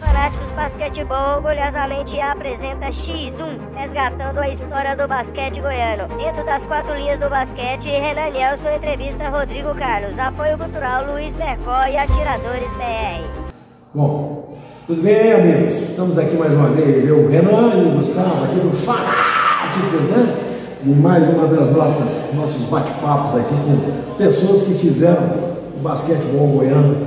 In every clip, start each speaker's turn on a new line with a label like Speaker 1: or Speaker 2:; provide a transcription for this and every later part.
Speaker 1: Fanáticos Basquetebol orgulhosamente apresenta X1, resgatando a história do basquete goiano. Dentro das 4 linhas do basquete, Renan Nelson entrevista Rodrigo Carlos. Apoio cultural Luiz Mercó e Atiradores BR.
Speaker 2: Bom, tudo bem, amigos? Estamos aqui mais uma vez, eu, Renan e o Gustavo, aqui do Fanáticos, né? E mais uma das nossos bate-papos aqui com pessoas que fizeram o basquetebol goiano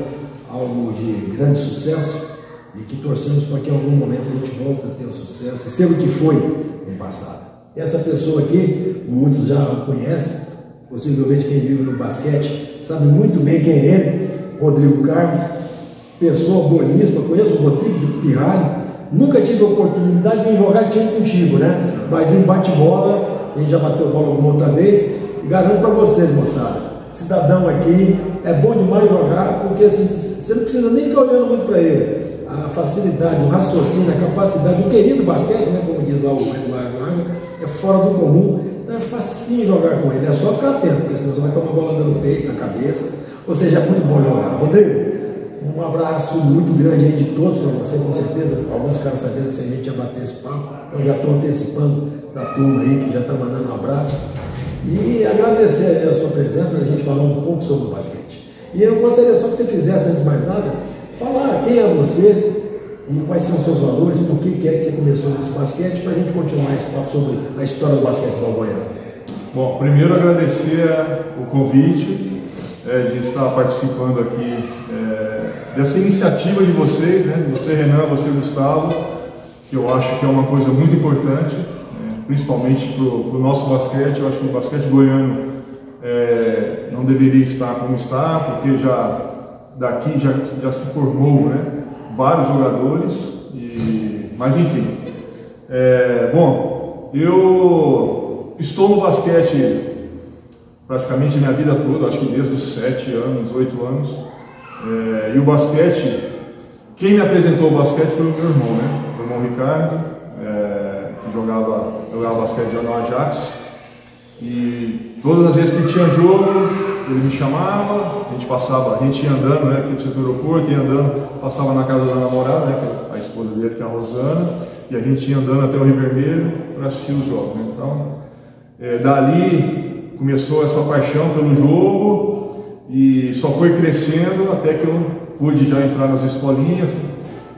Speaker 2: algo de grande sucesso e que torcemos para que em algum momento a gente volte a ter o sucesso e ser o que foi no passado. Essa pessoa aqui, muitos já o conhecem, possivelmente quem vive no basquete sabe muito bem quem é ele, Rodrigo Carlos, pessoa boníssima, conheço o Rodrigo de pirralho, nunca tive a oportunidade de jogar time contigo, né? Mas em bate-bola, a gente já bateu bola alguma outra vez, e garanto para vocês, moçada, cidadão aqui, é bom demais jogar, porque assim, você não precisa nem ficar olhando muito para ele. A facilidade, o raciocínio, a capacidade, o querido basquete, né, como diz lá o Eduardo, é fora do comum, então é facinho jogar com ele, é só ficar atento, porque senão você vai tomar bola no peito, na cabeça, ou seja, é muito bom jogar. Rodrigo, um abraço muito grande aí de todos para você, com certeza, alguns ficaram sabendo que se a gente ia bater esse papo, eu já estou antecipando da turma aí, que já está mandando um abraço, e agradecer a sua presença, a gente falar um pouco sobre o basquete. E eu gostaria só que você fizesse, antes de mais nada, falar quem é você e quais são os seus valores, por que é que você começou nesse basquete, para a gente continuar esse papo sobre a história do basquetebol goiano.
Speaker 3: Bom, primeiro agradecer o convite de estar participando aqui dessa iniciativa de vocês, né? Você, Renan, você, Gustavo, que eu acho que é uma coisa muito importante, principalmente para o nosso basquete. Eu acho que o basquete goiano não deveria estar como está, porque daqui já se formou, né, vários jogadores, mas enfim. Bom, eu estou no basquete praticamente a minha vida toda, acho que desde os 7 anos, 8 anos, e o basquete, quem me apresentou o basquete foi o meu irmão, né, o irmão Ricardo, que jogava basquete já no Ajax, e todas as vezes que tinha jogo, ele me chamava, a gente ia andando, né, que tinha do aeroporto, ia andando, passava na casa da namorada, né, que é a esposa dele, que é a Rosana, e a gente ia andando até o Rio Vermelho para assistir os jogos, né? Então, dali começou essa paixão pelo jogo e só foi crescendo até que eu pude já entrar nas escolinhas.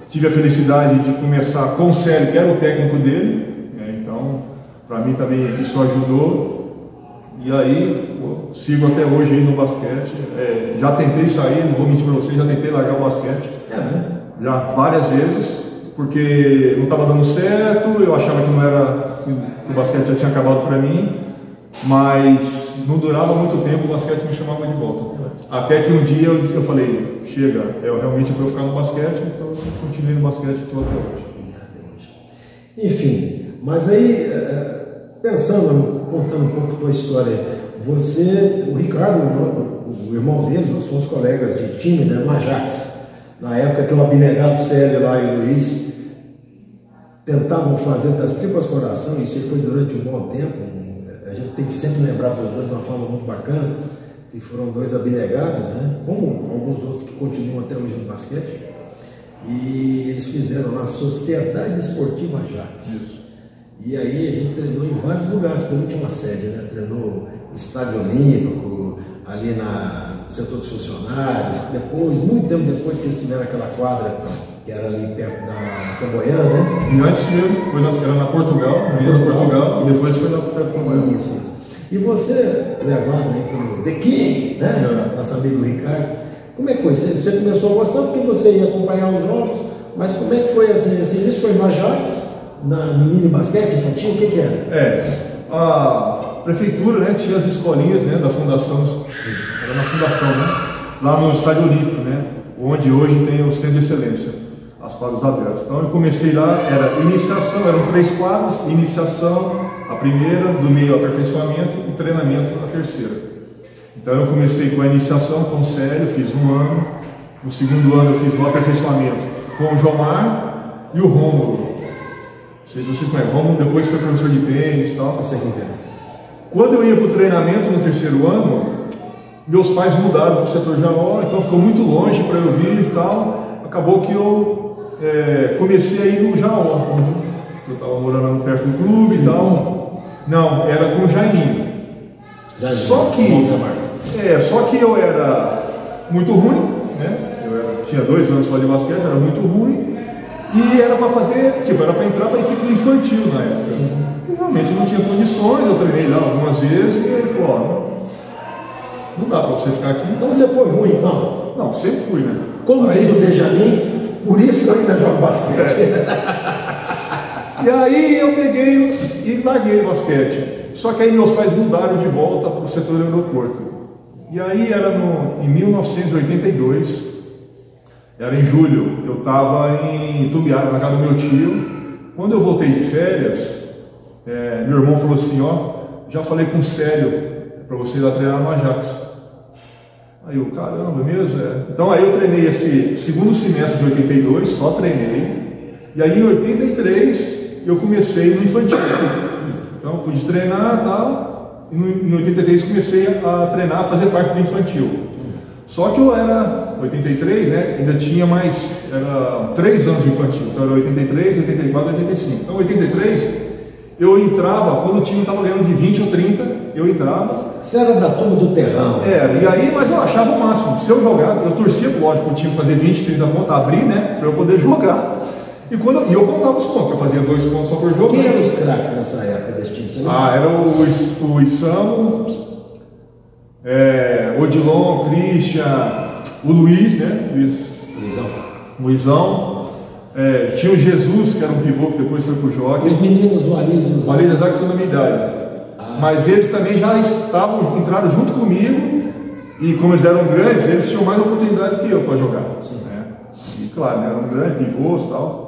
Speaker 3: Tive a felicidade de começar com o Célio, que era o técnico dele, então para mim também isso ajudou. E aí, sigo até hoje aí no basquete. Já tentei sair, não vou mentir para vocês, já tentei largar o basquete, já várias vezes, porque não estava dando certo, eu achava que que o basquete já tinha acabado para mim, mas não durava muito tempo, o basquete me chamava de volta. Até que um dia eu falei, chega, realmente para eu ficar no basquete, então eu continuei no basquete até hoje.
Speaker 2: Enfim, mas aí, pensando, contando um pouco da tua história, você, o Ricardo, o irmão dele, nós fomos colegas de time, né, no Ajax, na época que o abnegado Célio lá e o Luiz tentavam fazer das tripas coração, isso foi durante um bom tempo, a gente tem que sempre lembrar dos dois de uma forma muito bacana, que foram dois abnegados, né, como alguns outros que continuam até hoje no basquete, e eles fizeram lá a Sociedade Esportiva Ajax. Isso. E aí a gente treinou em vários lugares, pela última sede, né? Treinou no Estádio Olímpico, ali no setor dos funcionários, depois, muito tempo depois que eles tiveram aquela quadra que era ali perto da Flamboyant, né?
Speaker 3: E antes mesmo, era na Portugal, e depois foi perto da Flamboyant.
Speaker 2: Isso. E você, levado aí pelo The King, né? Nosso amigo Ricardo, como é que foi? Você começou a gostar porque você ia acompanhar os jogos, mas como é que foi assim? Esse início foi no Ajax? No mini basquete infantil, o que era?
Speaker 3: A prefeitura, né, tinha as escolinhas, né, da fundação, era uma fundação, né, lá no Estádio Olímpico, né, onde hoje tem o Centro de Excelência, as quadras abertas. Então eu comecei lá, era iniciação, eram 3 quadras, iniciação, a primeira, do meio aperfeiçoamento e treinamento a terceira. Então eu comecei com a iniciação com o Célio, fiz 1 ano, no segundo ano eu fiz o aperfeiçoamento com o Jomar e o Rômulo. Não sei se você conhece, Rômulo depois foi professor de tênis e tal. Quando eu ia para o treinamento no terceiro ano, Meus pais mudaram para o setor Jaó, então ficou muito longe para eu vir e tal. Acabou que eu comecei a ir no Jaó. Eu estava morando perto do clube e tal. Não, era com o Jaiminho. Só que eu era muito ruim, né? Tinha 2 anos só de basquete, era muito ruim. E era para fazer, era para entrar para a equipe infantil na época. E realmente não tinha condições, eu treinei lá algumas vezes e ele falou, não dá para você ficar aqui.
Speaker 2: Então você foi ruim, então?
Speaker 3: Não, sempre fui, né?
Speaker 2: Como diz o Benjamin, por isso que eu ainda jogo basquete.
Speaker 3: E aí eu peguei e larguei o basquete. Só que aí meus pais mudaram de volta para o setor do aeroporto. E aí era em 1982, era em julho, eu estava em Itumbiara, na casa do meu tio. Quando eu voltei de férias, meu irmão falou assim, já falei com o Célio para você ir lá treinar no Ajax. Aí eu, caramba, mesmo? Então aí eu treinei esse segundo semestre de 82, só treinei. E aí em 83 eu comecei no infantil. Então eu pude treinar e tal. E em 83 comecei a treinar, a fazer parte do infantil. Só que eu era 83, né? Ainda tinha mais, era 3 anos de infantil. Então era 83, 84, 85. Então 83 eu entrava, quando o time estava ganhando de 20 ou 30, eu entrava.
Speaker 2: Você era da turma do terrão.
Speaker 3: E aí, mas eu achava o máximo. Se eu jogava, eu torcia, lógico, para o time fazer 20, 30 pontos, abrir, né? Para eu poder jogar. E eu contava os pontos, eu fazia 2 pontos só por jogo.
Speaker 2: Quem eram os craques nessa época desse time? Você lembra?
Speaker 3: Era o Isamo, Odilon, Christian, o Luiz, né? Luizão. Tinha o Jesus, que era um pivô que depois foi pro jogo.
Speaker 2: Os meninos, o Ali e
Speaker 3: o Ali que são da minha idade. Mas eles também já entraram junto comigo. E como eles eram grandes, eles tinham mais oportunidade que eu para jogar. E claro, eram grandes, pivôs e tal.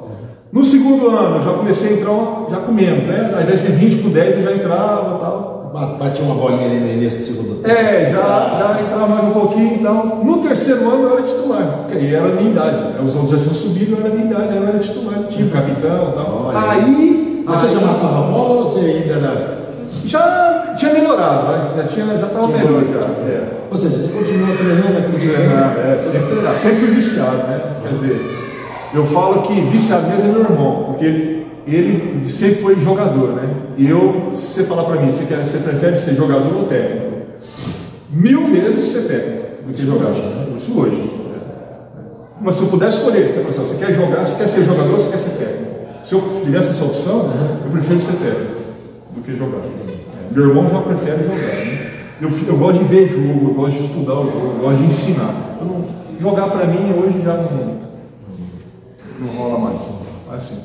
Speaker 3: No segundo ano, eu já comecei a entrar já com menos, né? Ao invés de 20 por 10, eu já entrava e tal.
Speaker 2: Batia uma bolinha ali no início do segundo tempo.
Speaker 3: Já entrava mais um pouquinho e tal. No terceiro ano eu era titular, porque aí era a minha idade. Os outros já tinham subido, eu era a minha idade, eu era titular, tinha capitão e tal.
Speaker 2: Você já matava a bola ou você ainda era?
Speaker 3: Já tinha melhorado, né? Já estava melhor.
Speaker 2: Ou seja, você continuou treinando aquele
Speaker 3: sempre treinava. Sempre fui viciado, né? Quer dizer, eu falo que viciado mesmo é meu irmão, porque ele sempre foi jogador, né? E se você falar para mim, você prefere ser jogador ou técnico? 1000 vezes ser técnico do que jogador. Isso hoje. Mas se eu pudesse escolher, você fala assim, você quer jogar, você quer ser jogador ou você quer ser técnico? Se eu tivesse essa opção, eu prefiro ser técnico do que jogar. Meu irmão já prefere jogar, né? Eu gosto de ver jogo, eu gosto de estudar o jogo, eu gosto de ensinar. Jogar para mim hoje já não rola mais. Assim.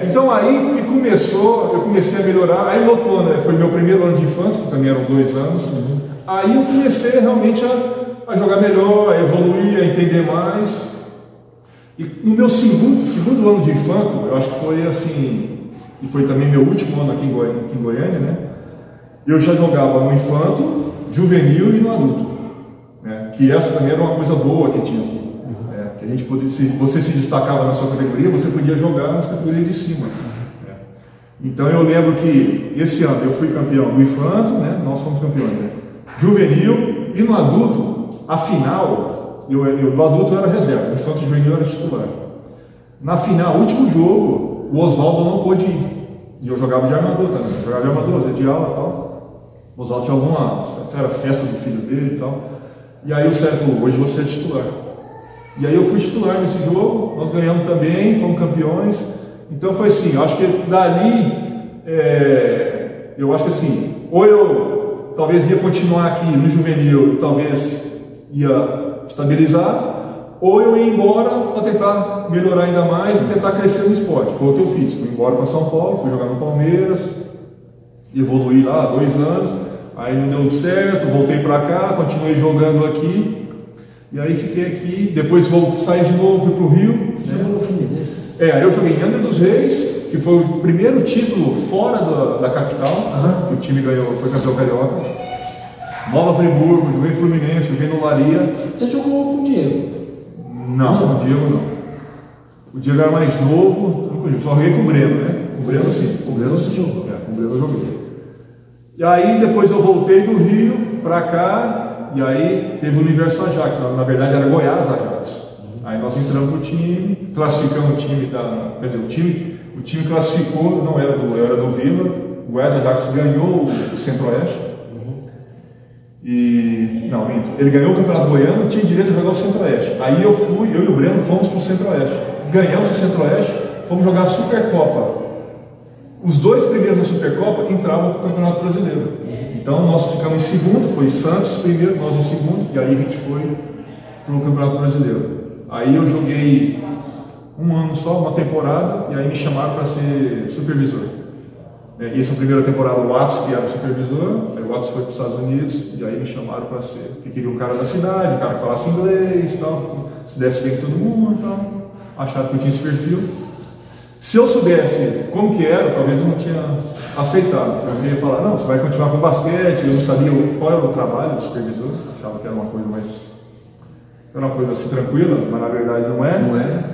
Speaker 3: Então aí que eu comecei a melhorar. Aí no outro ano, foi meu primeiro ano de infante, que também eram 2 anos. Aí eu comecei realmente a jogar melhor, a evoluir, a entender mais. E no meu segundo ano de infanto, eu acho que foi assim, e foi também meu último ano aqui em Goiânia, né? Eu já jogava no infanto, juvenil e no adulto, né? Que essa também era uma coisa boa que tinha aqui. Que a gente podia, se você se destacava na sua categoria, você podia jogar nas categorias de cima. Então eu lembro que esse ano eu fui campeão do infanto, né? Nós fomos campeões, né? Juvenil, e no adulto, a final, no adulto eu era reserva, no infanto e juvenil eu era titular. Na final, último jogo, o Oswaldo não pôde ir. E eu jogava de armador também, jogava de armador, fazia de aula e tal. O Oswaldo tinha era festa do filho dele e tal. E aí o Sérgio falou, hoje você é titular. E aí eu fui titular nesse jogo, nós ganhamos também, fomos campeões. Então foi assim, eu acho que dali, eu acho que assim, ou eu talvez ia continuar aqui no juvenil e talvez ia estabilizar, ou eu ia embora para tentar melhorar ainda mais e tentar crescer no esporte. Foi o que eu fiz, fui embora para São Paulo, fui jogar no Palmeiras, evoluí lá 2 anos, aí não deu certo, voltei para cá, continuei jogando aqui. E aí fiquei aqui, depois saí de novo, fui para o Rio.
Speaker 2: Jogou no Fluminense?
Speaker 3: Eu joguei em Angra dos Reis, que foi o primeiro título fora da capital, que o time ganhou, foi campeão carioca. Nova Friburgo, joguei em Fluminense, joguei no Laria.
Speaker 2: Você jogou com o Diego?
Speaker 3: Não, o Diego não. O Diego era mais novo, só joguei com o Breno, né? Com o Breno sim.
Speaker 2: Com o Breno você jogou?
Speaker 3: Com o Breno eu joguei. E aí depois eu voltei do Rio para cá. E aí teve o Universo Ajax, na verdade era Goiás Ajax. Aí nós entramos pro time, classificamos o time quer dizer, o time classificou, não era do Vila, o Goiás Ajax ganhou o Centro-Oeste. Não, minto. Ele ganhou o Campeonato Goiano e tinha direito de jogar o Centro-Oeste. Aí eu e o Breno fomos pro Centro-Oeste. Ganhamos o Centro-Oeste, fomos jogar a Supercopa. Os 2 primeiros da Supercopa entravam para o Campeonato Brasileiro. Então nós ficamos em segundo, foi Santos primeiro, nós em segundo, e aí a gente foi para o Campeonato Brasileiro. Aí eu joguei um ano só, uma temporada, e aí me chamaram para ser supervisor. E essa primeira temporada o Watts que era o supervisor, aí o Watts foi para os Estados Unidos, e aí me chamaram para ser, porque queria um cara da cidade, um cara que falasse inglês e tal, se desse bem com todo mundo e tal, acharam que eu tinha esse perfil. Se eu soubesse como que era, talvez eu não tinha aceitado. Eu queria falar, não, você vai continuar com basquete, eu não sabia qual era o trabalho do supervisor, achava que era uma coisa assim tranquila, mas na verdade não é.
Speaker 2: Não é.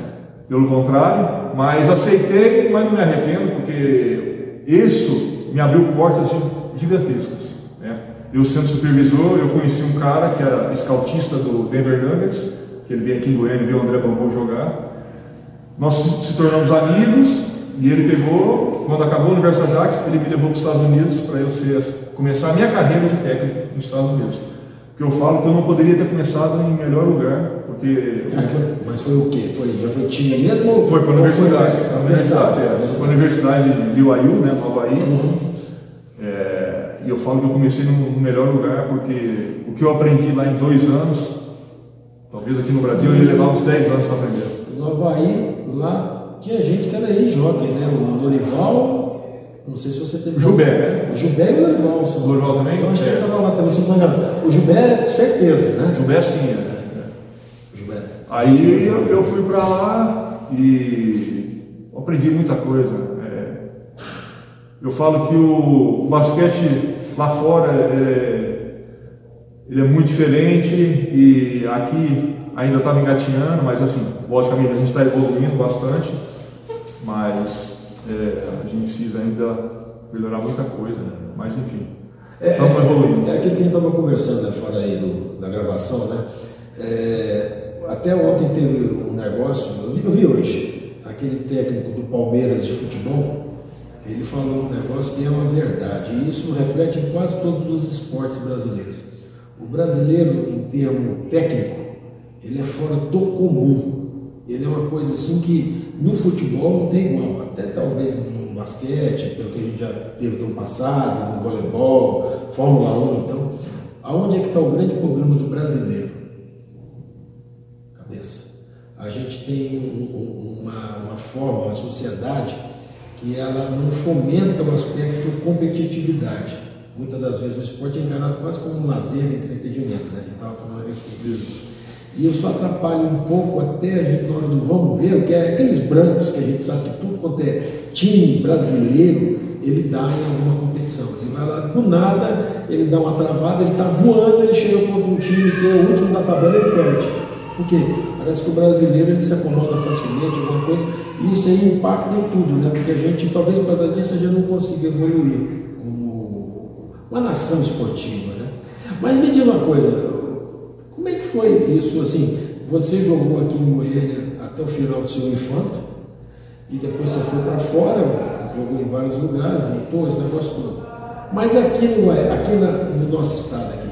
Speaker 3: Pelo contrário, mas aceitei, mas não me arrependo, porque isso me abriu portas gigantescas. Né? Eu sendo supervisor, eu conheci um cara que era scoutista do Denver Nuggets, que ele veio aqui em Goiânia e viu o André Bambu jogar. Nós se tornamos amigos e ele pegou, quando acabou o Universo Ajax, ele me levou para os Estados Unidos para eu começar a minha carreira de técnico nos Estados Unidos. Porque eu falo que eu não poderia ter começado em melhor lugar, porque...
Speaker 2: Mas foi o quê? Já foi time mesmo?
Speaker 3: Foi para a universidade. Foi para a Universidade de BYU, né, no Havaí. E eu falo que eu comecei no melhor lugar, porque o que eu aprendi lá em 2 anos, talvez aqui no Brasil, eu ia levar uns 10 anos para aprender.
Speaker 2: No Havaí, lá tinha gente que era ex-jockey, né? O Dorival, não sei se você teve...
Speaker 3: O Jubé, né?
Speaker 2: O Jubé e o Dorival.
Speaker 3: O Dorival também?
Speaker 2: Eu acho que ele estava lá também, se não me engano. O Jubé, certeza, né?
Speaker 3: O Jubé sim,
Speaker 2: O Jubé.
Speaker 3: Aí eu fui para lá e aprendi muita coisa. Eu falo que o basquete lá fora ele é muito diferente e aqui ainda estava engatinhando, mas assim, logicamente a gente está evoluindo bastante, mas a gente precisa ainda melhorar muita coisa, mas enfim, estamos evoluindo.
Speaker 2: É aquilo que a gente estava conversando, né, fora aí da gravação, né? Até ontem teve um negócio, eu vi hoje, aquele técnico do Palmeiras de futebol, ele falou um negócio que é uma verdade, e isso reflete em quase todos os esportes brasileiros. O brasileiro, em termo técnico, ele é fora do comum. Ele é uma coisa assim que no futebol não tem igual, até talvez no basquete, pelo que a gente já teve no passado, no voleibol, Fórmula 1. Então, aonde é que está o grande problema do brasileiro? Cabeça. A gente tem uma forma, uma sociedade que ela não fomenta o aspecto competitividade. Muitas das vezes o esporte é encarado quase como um lazer, entretenimento, né? A gente estava falando a respeito disso. E isso atrapalha um pouco até a gente na hora do vamos ver, que é aqueles brancos que a gente sabe que tudo quanto é time brasileiro, ele dá em alguma competição. Ele vai lá, do nada, ele dá uma travada, ele está voando, ele chega contra um time que é o último da tabela, ele perde. Por quê? Parece que o brasileiro ele se acomoda facilmente, alguma coisa, e isso aí impacta em tudo, né? Porque a gente, talvez por causa disso, a gente não consiga evoluir como uma nação esportiva, né? Mas me diz uma coisa, como é que foi isso, assim, você jogou aqui em Goiânia até o final do seu infanto, e depois você foi para fora, jogou em vários lugares, voltou, esse negócio todo. Mas aqui no nosso estado aqui,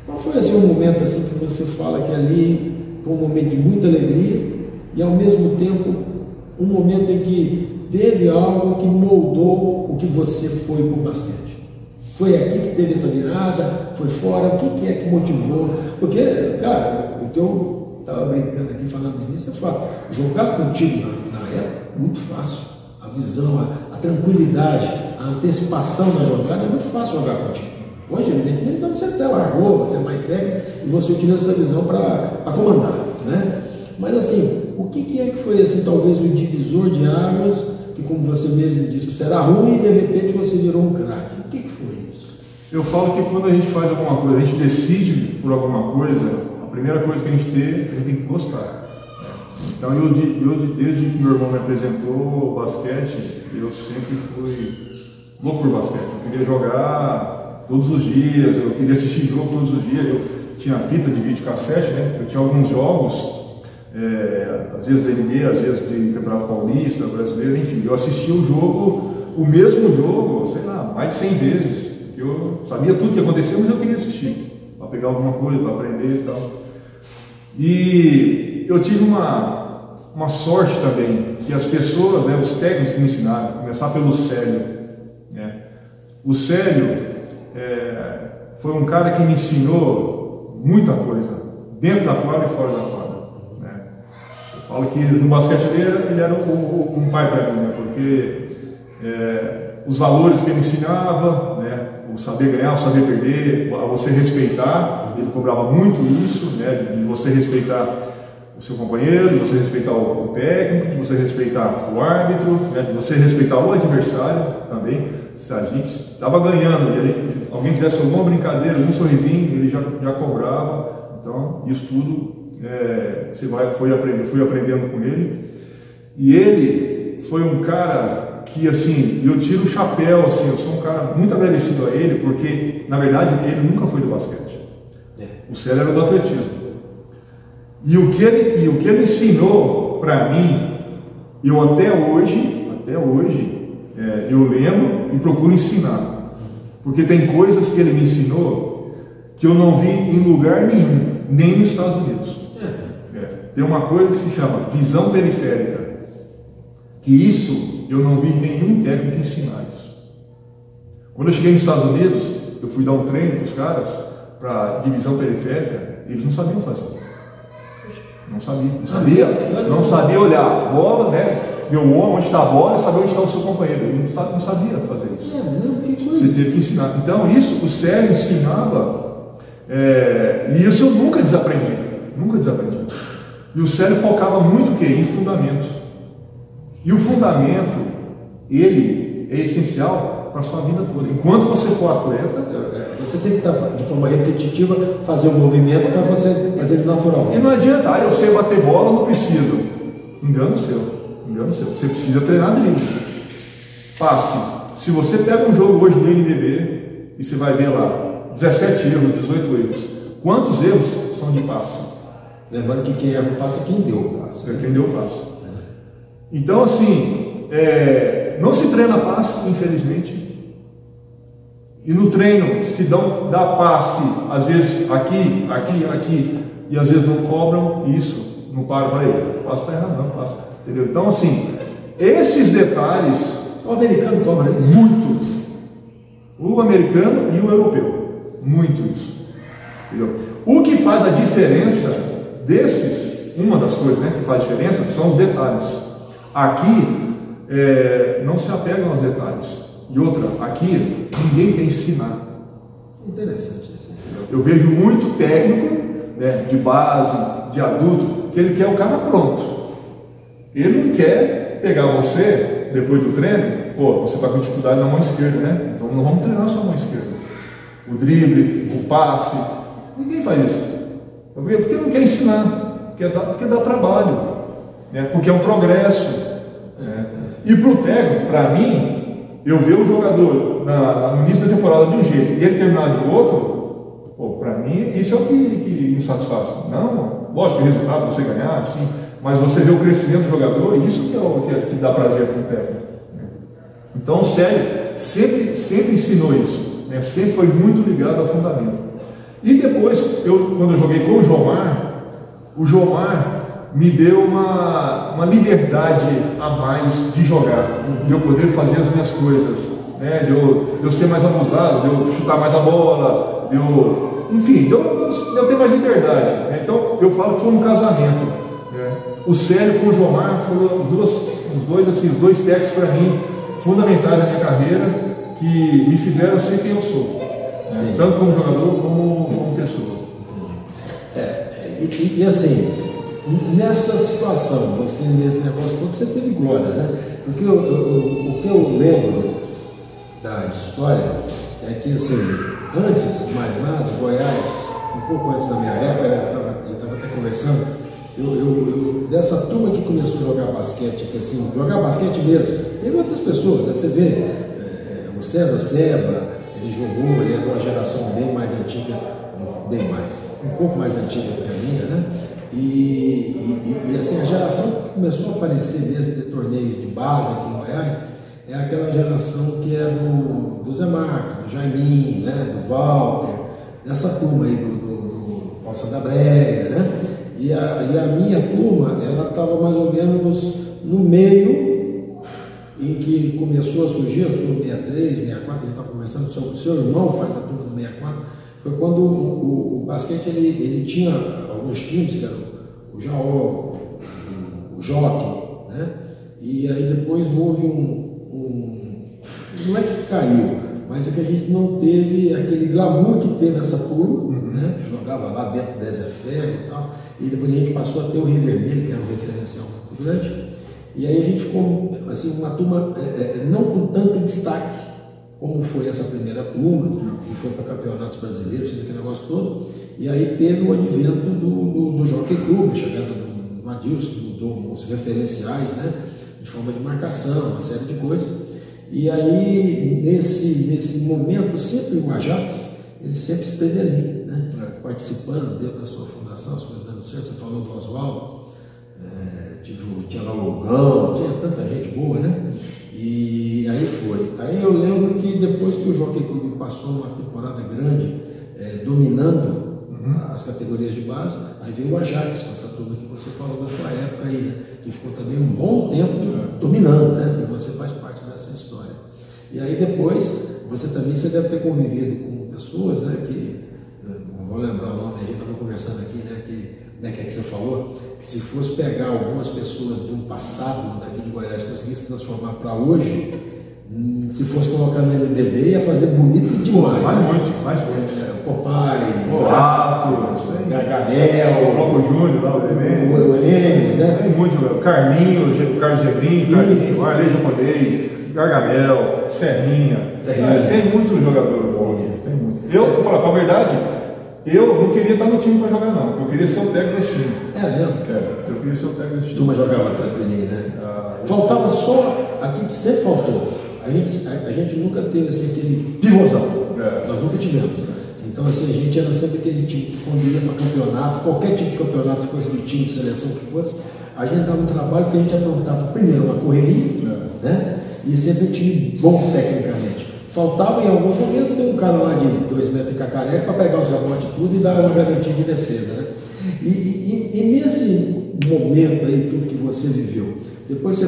Speaker 2: qual foi assim, um momento assim que você fala que ali foi um momento de muita alegria e ao mesmo tempo um momento em que teve algo que moldou o que você foi para o basquete? Foi aqui que teve essa virada? Foi fora? O que é que motivou? Porque, cara, o que eu estava brincando aqui falando nisso, é fato. Jogar contigo na época, muito fácil. A visão, a tranquilidade, a antecipação da jogada, é muito fácil jogar contigo. Hoje, evidentemente, você até largou, você é mais técnico e você utiliza essa visão para comandar, né? Mas assim, o que é que foi assim, talvez o divisor de águas, que como você mesmo disse, você era ruim e de repente você virou um craque? O que foi isso?
Speaker 3: Eu falo que quando a gente faz alguma coisa, a gente decide por alguma coisa, a primeira coisa que a gente tem que gostar. Então desde que meu irmão me apresentou o basquete, eu sempre fui louco por basquete. Eu queria jogar todos os dias, eu queria assistir jogo todos os dias. tinha fita de videocassete, né? Eu tinha alguns jogos, às vezes da NBA, às vezes de Campeonato Paulista, Brasileiro, enfim, eu assistia o jogo, o mesmo jogo, sei lá, mais de 100 vezes, porque eu sabia tudo que acontecia, mas eu queria assistir, para pegar alguma coisa, para aprender e tal. E eu tive uma sorte também, que as pessoas, né, os técnicos que me ensinaram, começar pelo Célio, né? O Célio foi um cara que me ensinou muita coisa, dentro da quadra e fora da quadra, né? Eu falo que no basquete ele era um pai para mim, né? Porque os valores que ele ensinava, né? O saber ganhar, o saber perder, a você respeitar, ele cobrava muito isso, né? De você respeitar o seu companheiro, de você respeitar o técnico, de você respeitar o árbitro, né? De você respeitar o adversário também. Se a gente estava ganhando e aí alguém fizesse alguma brincadeira, um sorrisinho, ele já cobrava. Então, isso tudo fui aprendendo com ele. E ele foi um cara que, assim, eu tiro o chapéu, assim, eu sou um cara muito agradecido a ele, porque, na verdade, ele nunca foi do basquete. O Célio era do atletismo. E o que ele ensinou para mim, eu até hoje, eu lembro e procuro ensinar. Porque tem coisas que ele me ensinou que eu não vi em lugar nenhum, nem nos Estados Unidos. Tem uma coisa que se chama visão periférica, que isso eu não vi nenhum técnico ensinar isso. Quando eu cheguei nos Estados Unidos, eu fui dar um treino para os caras, para divisão periférica, eles não sabiam fazer. Não sabia olhar a bola, né? Ver o homem, onde está a bola e saber onde está o seu companheiro. Ele não sabia fazer isso. Você teve que ensinar. Então, isso o Célio ensinava, e isso eu nunca desaprendi. E o Célio focava muito o quê? Em fundamento. E o fundamento, ele é essencial para a sua vida toda. Enquanto você for atleta,
Speaker 2: você tem que estar de forma repetitiva, fazer um movimento para você fazer ele naturalmente.
Speaker 3: E não adianta, eu sei bater bola, não preciso. Engano seu. Você precisa treinar drible. Passe. Se você pega um jogo hoje do NBB e você vai ver lá 17 erros, 18 erros, quantos erros são de passe?
Speaker 2: Lembrando que quem erra o passe é quem deu o passe.
Speaker 3: Quem deu o passe. Então, assim, não se treina passe, infelizmente. E no treino se dá passe, às vezes aqui, e às vezes não cobram isso, não param, falei, o passe está errado, não, passe. Entendeu? Então, assim, esses detalhes.
Speaker 2: O americano cobra isso?
Speaker 3: Muito. O americano e o europeu. Muito isso. Entendeu? O que faz a diferença desses, uma das coisas, né, que faz a diferença são os detalhes. Aqui, não se apegam aos detalhes. E outra, aqui, ninguém quer ensinar.
Speaker 2: Interessante isso.
Speaker 3: Eu vejo muito técnico, né, de base, de adulto, que ele quer o cara pronto. Ele não quer pegar você, depois do treino, você está com dificuldade na mão esquerda, né? Então nós vamos treinar a sua mão esquerda. O drible, o passe, ninguém faz isso. Porque não quer ensinar, porque dá trabalho, né? Porque é um progresso. E para o técnico, para mim, eu ver o jogador no início da temporada de um jeito e ele terminar de outro, para mim, isso é o que me satisfaz. Não, lógico que o resultado você ganhar, sim. Mas você vê o crescimento do jogador, isso que dá prazer para o técnico. Então o Célio sempre ensinou isso, né? Sempre foi muito ligado ao fundamento. E depois, quando eu joguei com o Jomar me deu uma liberdade a mais de jogar, de eu poder fazer as minhas coisas, né? de eu ser mais abusado, de eu chutar mais a bola, enfim, de eu ter mais liberdade. Né? Então eu falo que foi um casamento. O Célio com o Jomar foram os dois técnicos para mim fundamentais na minha carreira, que me fizeram ser quem eu sou, né? Tanto como jogador como pessoa.
Speaker 2: E assim, nessa situação, nesse negócio todo, você teve glórias, né? Porque o que eu lembro da história é que, assim, antes, mais nada, Goiás, um pouco antes da minha época, eu estava até conversando. Dessa turma que começou a jogar basquete, que assim, jogar basquete mesmo, teve outras pessoas, né? Você vê o César Seba, ele jogou, ele é de uma geração bem mais antiga, bem mais. um pouco mais antiga do que a minha, né? E assim, a geração que começou a aparecer mesmo, ter torneios de base aqui em Goiás, é aquela geração que é do Zé Marcos, do Jaiminho, né? Do Walter, dessa turma aí do Paulo da Breia, né? E a minha turma, ela estava mais ou menos no meio em que começou a surgir, eu sou 63, 64, a gente está conversando, o seu irmão faz a turma do 64, foi quando o basquete ele tinha alguns times, que eram o Jaó, o Jockey, né? E aí depois houve não é que caiu, mas é que a gente não teve aquele glamour que teve essa turma, né? Que jogava lá dentro da SFL e tal, e depois a gente passou a ter o Rio Vermelho, que era um referencial muito grande, e aí a gente ficou assim, uma turma não com tanto destaque como foi essa primeira turma, que foi para campeonatos brasileiros, fez aquele negócio todo, e aí teve o advento do Jockey Club, a chegada do Adilson, que mudou os referenciais, né? De forma de marcação, uma série de coisas. E aí, nesse momento, sempre o Ajax, ele sempre esteve ali, né? Participando dentro da sua fundação, as coisas dando certo. Você falou do Oswaldo, tinha lá o Lugão, tinha tanta gente boa, né? E aí foi. Aí eu lembro que depois que o Jockey Club passou uma temporada grande, dominando as categorias de base, aí veio o Ajax, com essa turma que você falou da sua época aí, né? Que ficou também um bom tempo dominando, né? E você faz parte dessa história. E aí depois, você deve ter convivido com pessoas, né? Que, não vou lembrar o nome, a gente estava conversando aqui, né? Como é que você falou? Que se fosse pegar algumas pessoas de um passado daqui de Goiás, conseguisse transformar para hoje, se fosse colocar no NBB, ia fazer bonito demais.
Speaker 3: Mais muito.
Speaker 2: Popai,
Speaker 3: Atos,
Speaker 2: Gargamel,
Speaker 3: o próprio Júnior, lá, o
Speaker 2: Enes, né?
Speaker 3: Tem muito, Carminho, o Carlos Gebrim, o Arley Japonês, Gargamel, Serrinha. Tem muito jogador bom, tem muito. Eu, vou falar, pra verdade, eu não queria estar no time para jogar, não. Eu queria ser o técnico desse time.
Speaker 2: É mesmo?
Speaker 3: Eu queria ser o técnico desse time.
Speaker 2: Turma jogava tranquilinho, né? Faltava só aqui que sempre faltou. A gente nunca teve assim, aquele pivôzão. Nós nunca tivemos. Então, assim, a gente era sempre aquele time que, quando ia para campeonato, qualquer tipo de campeonato, se fosse de time, de seleção que fosse, a gente dava um trabalho porque a gente aprontava primeiro uma correria, né? E sempre um time bom tecnicamente. Faltava em alguns momentos ter um cara lá de 2 metros de cacareca para pegar os rebotes e tudo e dar uma garantia de defesa, né? E nesse momento aí, tudo que você viveu, depois você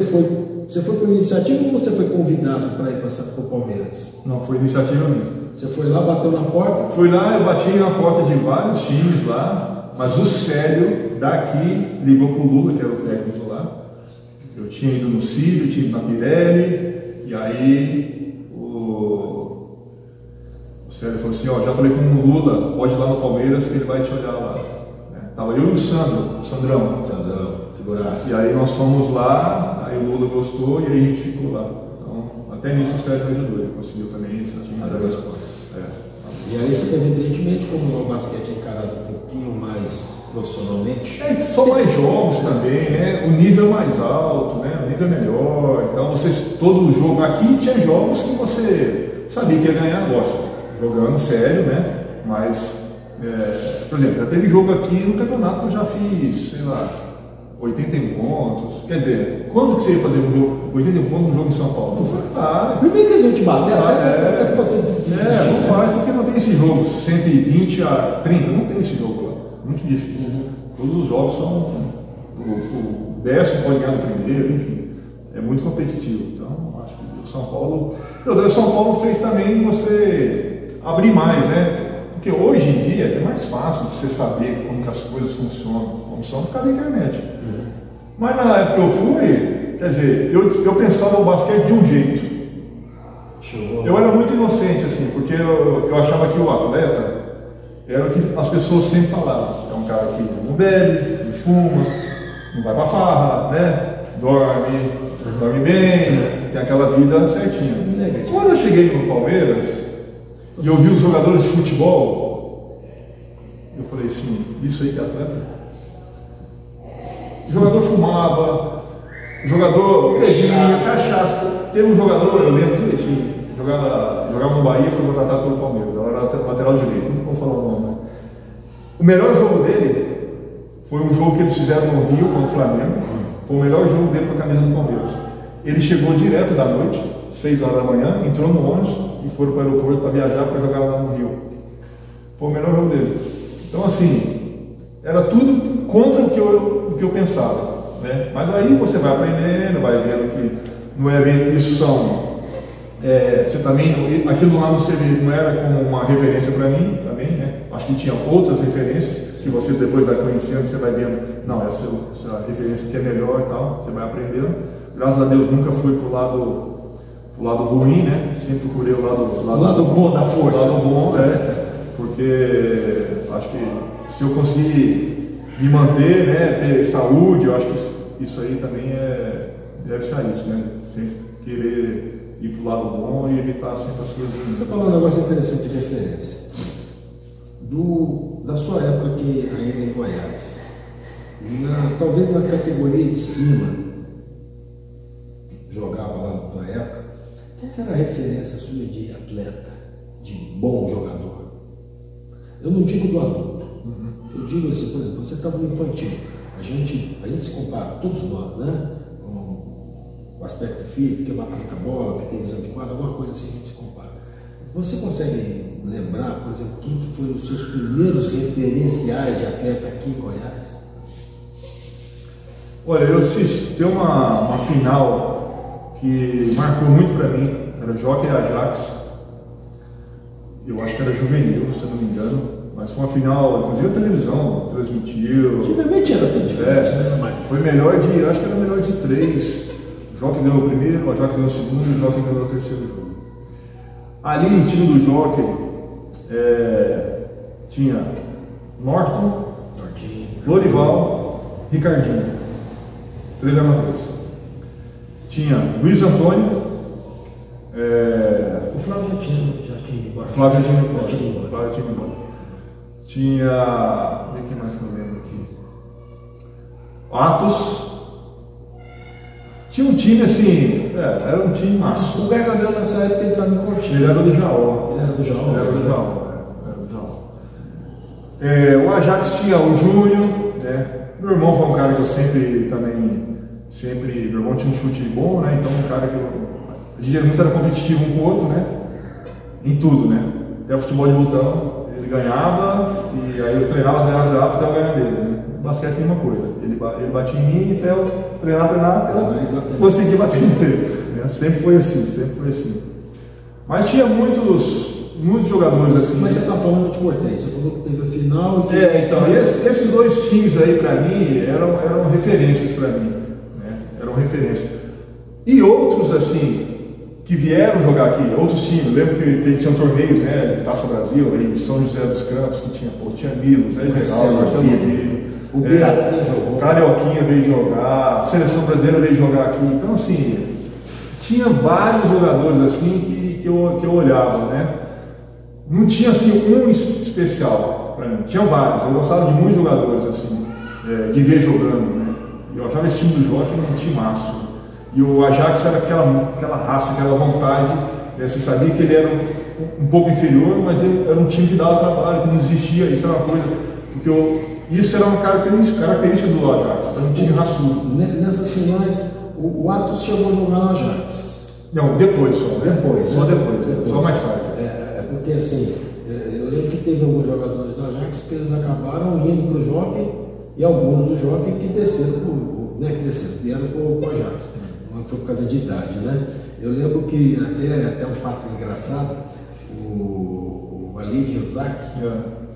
Speaker 2: foi por iniciativa ou você foi convidado para ir para o Palmeiras?
Speaker 3: Não, foi iniciativa minha.
Speaker 2: Você foi lá, bateu na porta?
Speaker 3: Fui lá, eu bati na porta de vários times lá, mas o Célio daqui ligou pro Lula, que era o técnico lá. Eu tinha ido no Círio, tinha ido na Pirelli, e aí o Célio falou assim, já falei com o Lula, pode ir lá no Palmeiras que ele vai te olhar lá. Tava eu e o Sandrão, figuraça. E aí nós fomos lá, aí o Lula gostou e aí a gente ficou lá. Então, até nisso o Célio me ajudou, ele conseguiu também esse time.
Speaker 2: E aí, evidentemente, como o basquete é encarado um pouquinho mais profissionalmente.
Speaker 3: São mais jogos também, né? O nível é mais alto, né? O nível é melhor. Então, todo jogo aqui tinha jogos que você sabia que ia ganhar, lógico, jogando sério, né? Mas, por exemplo, já teve jogo aqui no campeonato que eu já fiz, sei lá, 81 pontos. Quer dizer, quando que você ia fazer um jogo, 81 pontos num jogo em São Paulo? Não faz.
Speaker 2: Primeiro que a gente bater, até vocês
Speaker 3: desistir. Não faz, porque não tem esse jogo 120 a 30, não tem esse jogo lá. Muito difícil. Todos os jogos são. O décimo pode ganhar no primeiro, enfim. É muito competitivo. Então, acho que o São Paulo. O São Paulo fez também você abrir mais, né? Porque hoje em dia é mais fácil de você saber como que as coisas funcionam, como são por causa da internet. Mas na época que eu fui, quer dizer, eu pensava o basquete de um jeito. Eu era muito inocente, assim, porque eu achava que o atleta era o que as pessoas sempre falavam. É um cara que não bebe, não fuma, não vai pra farra, né? Dorme bem, tem aquela vida certinha. Quando eu cheguei no Palmeiras e eu vi os jogadores de futebol, eu falei assim, isso aí que é atleta? O jogador fumava, o jogador bebia, cachaça. Teve um jogador, eu lembro direitinho, jogava no Bahia e foi contratado pelo Palmeiras. Ela era lateral direito, não vou falar o nome. O melhor jogo dele foi um jogo que eles fizeram no Rio contra o Flamengo. Foi o melhor jogo dele com a camisa do Palmeiras. Ele chegou direto da noite, 6 horas da manhã, entrou no ônibus e foram para o aeroporto para viajar para jogar lá no Rio. Foi o melhor jogo dele. Então assim, era tudo contra o que eu pensava, né? Mas aí você vai aprendendo, vai vendo que não é bem, isso são... você também, aquilo lá não era como uma referência para mim também, né? Acho que tinha outras referências que você depois vai conhecendo, você vai vendo, não, essa referência aqui é melhor e tal, você vai aprendendo. Graças a Deus nunca fui pro lado ruim, né? Sempre procurei o lado
Speaker 2: bom da força.
Speaker 3: O lado bom, porque acho que se eu conseguir me manter, né, ter saúde, eu acho que isso aí também deve ser isso, né? Sempre querer ir pro lado bom e evitar sempre as coisas ruins.
Speaker 2: Você falou um negócio interessante de referência. Da sua época aqui ainda em Goiás, talvez na categoria de cima, jogava lá na tua época, quem que era a referência sua de atleta, de bom jogador? Eu não digo do adulto, eu digo assim, por exemplo, você estava no infantil, a gente se compara, todos nós, né? O aspecto físico, que mata muita bola, que tem visão de quadro, alguma coisa assim a gente se compara. Você consegue lembrar, por exemplo, quem que foi os seus primeiros referenciais de atleta aqui em Goiás?
Speaker 3: Olha, eu assisti, tem uma final que marcou muito para mim, era Jockey e Ajax, eu acho que era juvenil, se eu não me engano, mas foi uma final, inclusive a televisão transmitiu.
Speaker 2: Antigamente era tudo diferente, né? Mas...
Speaker 3: Foi melhor acho que era melhor de 3, o Jockey ganhou o primeiro, o Ajax ganhou o segundo e o Jockey ganhou o terceiro jogo. Ali no time do Jockey tinha Norton, Lorival, Ricardinho, 3 armadores. Tinha Luiz Antônio,
Speaker 2: o Flávio já tinha ido embora.
Speaker 3: Flávio tinha ido embora. Tinha, quem mais que eu lembro aqui? Atos. Tinha um time assim, era um time massa.
Speaker 2: O Gargamel nessa época ele estava em Cortina.
Speaker 3: Ele era do Jaó.
Speaker 2: Ele era do Jaó?
Speaker 3: Era do Jaó. O Ajax tinha o Júnior, né? Meu irmão foi um cara que eu meu irmão tinha um chute bom, né? Então um cara que a gente muito era competitivo um com o outro, né? Em tudo, né? Até o futebol de botão, ele ganhava, e aí eu treinava até eu ganhar dele, né? O basquete a mesma coisa. Ele batia em mim até eu treinar, até eu conseguir bater nele. Né? Sempre foi assim. Mas tinha muitos jogadores assim.
Speaker 2: Mas você está falando, eu te cortei, você falou que teve a final.
Speaker 3: Então, esses 2 times aí para mim eram referências para mim. Né? Eram referências. E outros assim, que vieram jogar aqui, outros times, eu lembro que tinham torneios, né, de Taça Brasil, aí, São José dos Campos, que tinha Milo, Zé Geral, Marcelo Rio,
Speaker 2: o Biratã jogou,
Speaker 3: Carioquinha veio jogar, a Seleção Brasileira veio jogar aqui, então assim, tinha vários jogadores assim que eu olhava, né, não tinha assim um especial para mim, tinha vários, eu gostava de muitos jogadores assim, de ver jogando, né, eu achava esse time do Jockey um time massa. E o Ajax era aquela raça, aquela vontade, você sabia que ele era um pouco inferior, mas ele era um time que dava trabalho, que não existia, isso era uma coisa, porque isso era uma característica do Ajax, era um time raçudo.
Speaker 2: Nessas finais, o Atos chegou a jogar no Ajax?
Speaker 3: Não, depois só.
Speaker 2: Depois.
Speaker 3: Só mais tarde.
Speaker 2: Porque assim, eu lembro que teve alguns jogadores do Ajax que eles acabaram indo para o Jockey, e alguns do Jockey que desceram, vieram para o Ajax. Não foi por causa de idade, né? Eu lembro que até um fato engraçado, o Walid e o Zac,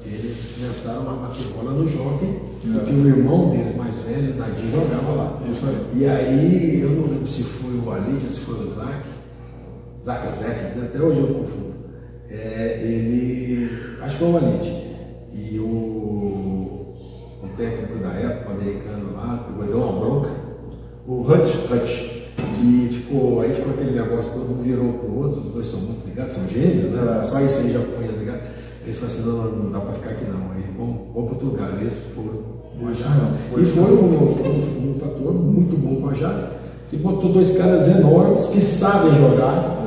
Speaker 2: eles começaram a bater bola no Jockey, porque o irmão deles mais velho, Nadir, jogava lá.
Speaker 3: Isso aí.
Speaker 2: E aí, eu não lembro se foi o Walid ou se foi o Zac ou Zek, até hoje eu confundo. Acho que foi o Walid. E o técnico da época, o americano lá, deu uma bronca.
Speaker 3: O Hutch.
Speaker 2: E ficou aquele negócio, todo mundo virou pro outro, os dois são muito ligados, são gêmeos, né? Só isso aí já põe as ligadas. Eles falaram assim, não dá para ficar aqui não, aí vamos para outro lugar. Eles foram o Ajax. E foi um fator muito bom com o Ajax, que botou 2 caras enormes que sabem jogar,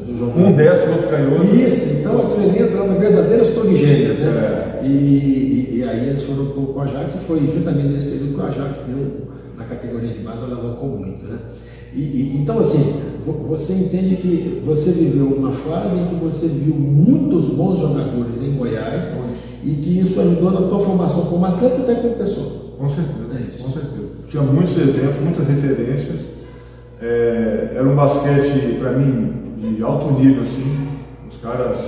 Speaker 2: do jogando.
Speaker 3: Um destro, outro canhoto.
Speaker 2: Isso, então aquilo ali entrava verdadeiras torres gêmeas, né? E aí eles foram para o Ajax, e foi justamente nesse período que o Ajax deu, na categoria de base, alavancou muito, né? Então, assim, você entende que você viveu uma fase em que você viu muitos bons jogadores em Goiás e que isso ajudou na tua formação como atleta e até como pessoa.
Speaker 3: Com certeza, com certeza. Tinha muitos exemplos, muitas referências. Era um basquete, para mim, de alto nível, assim. Os caras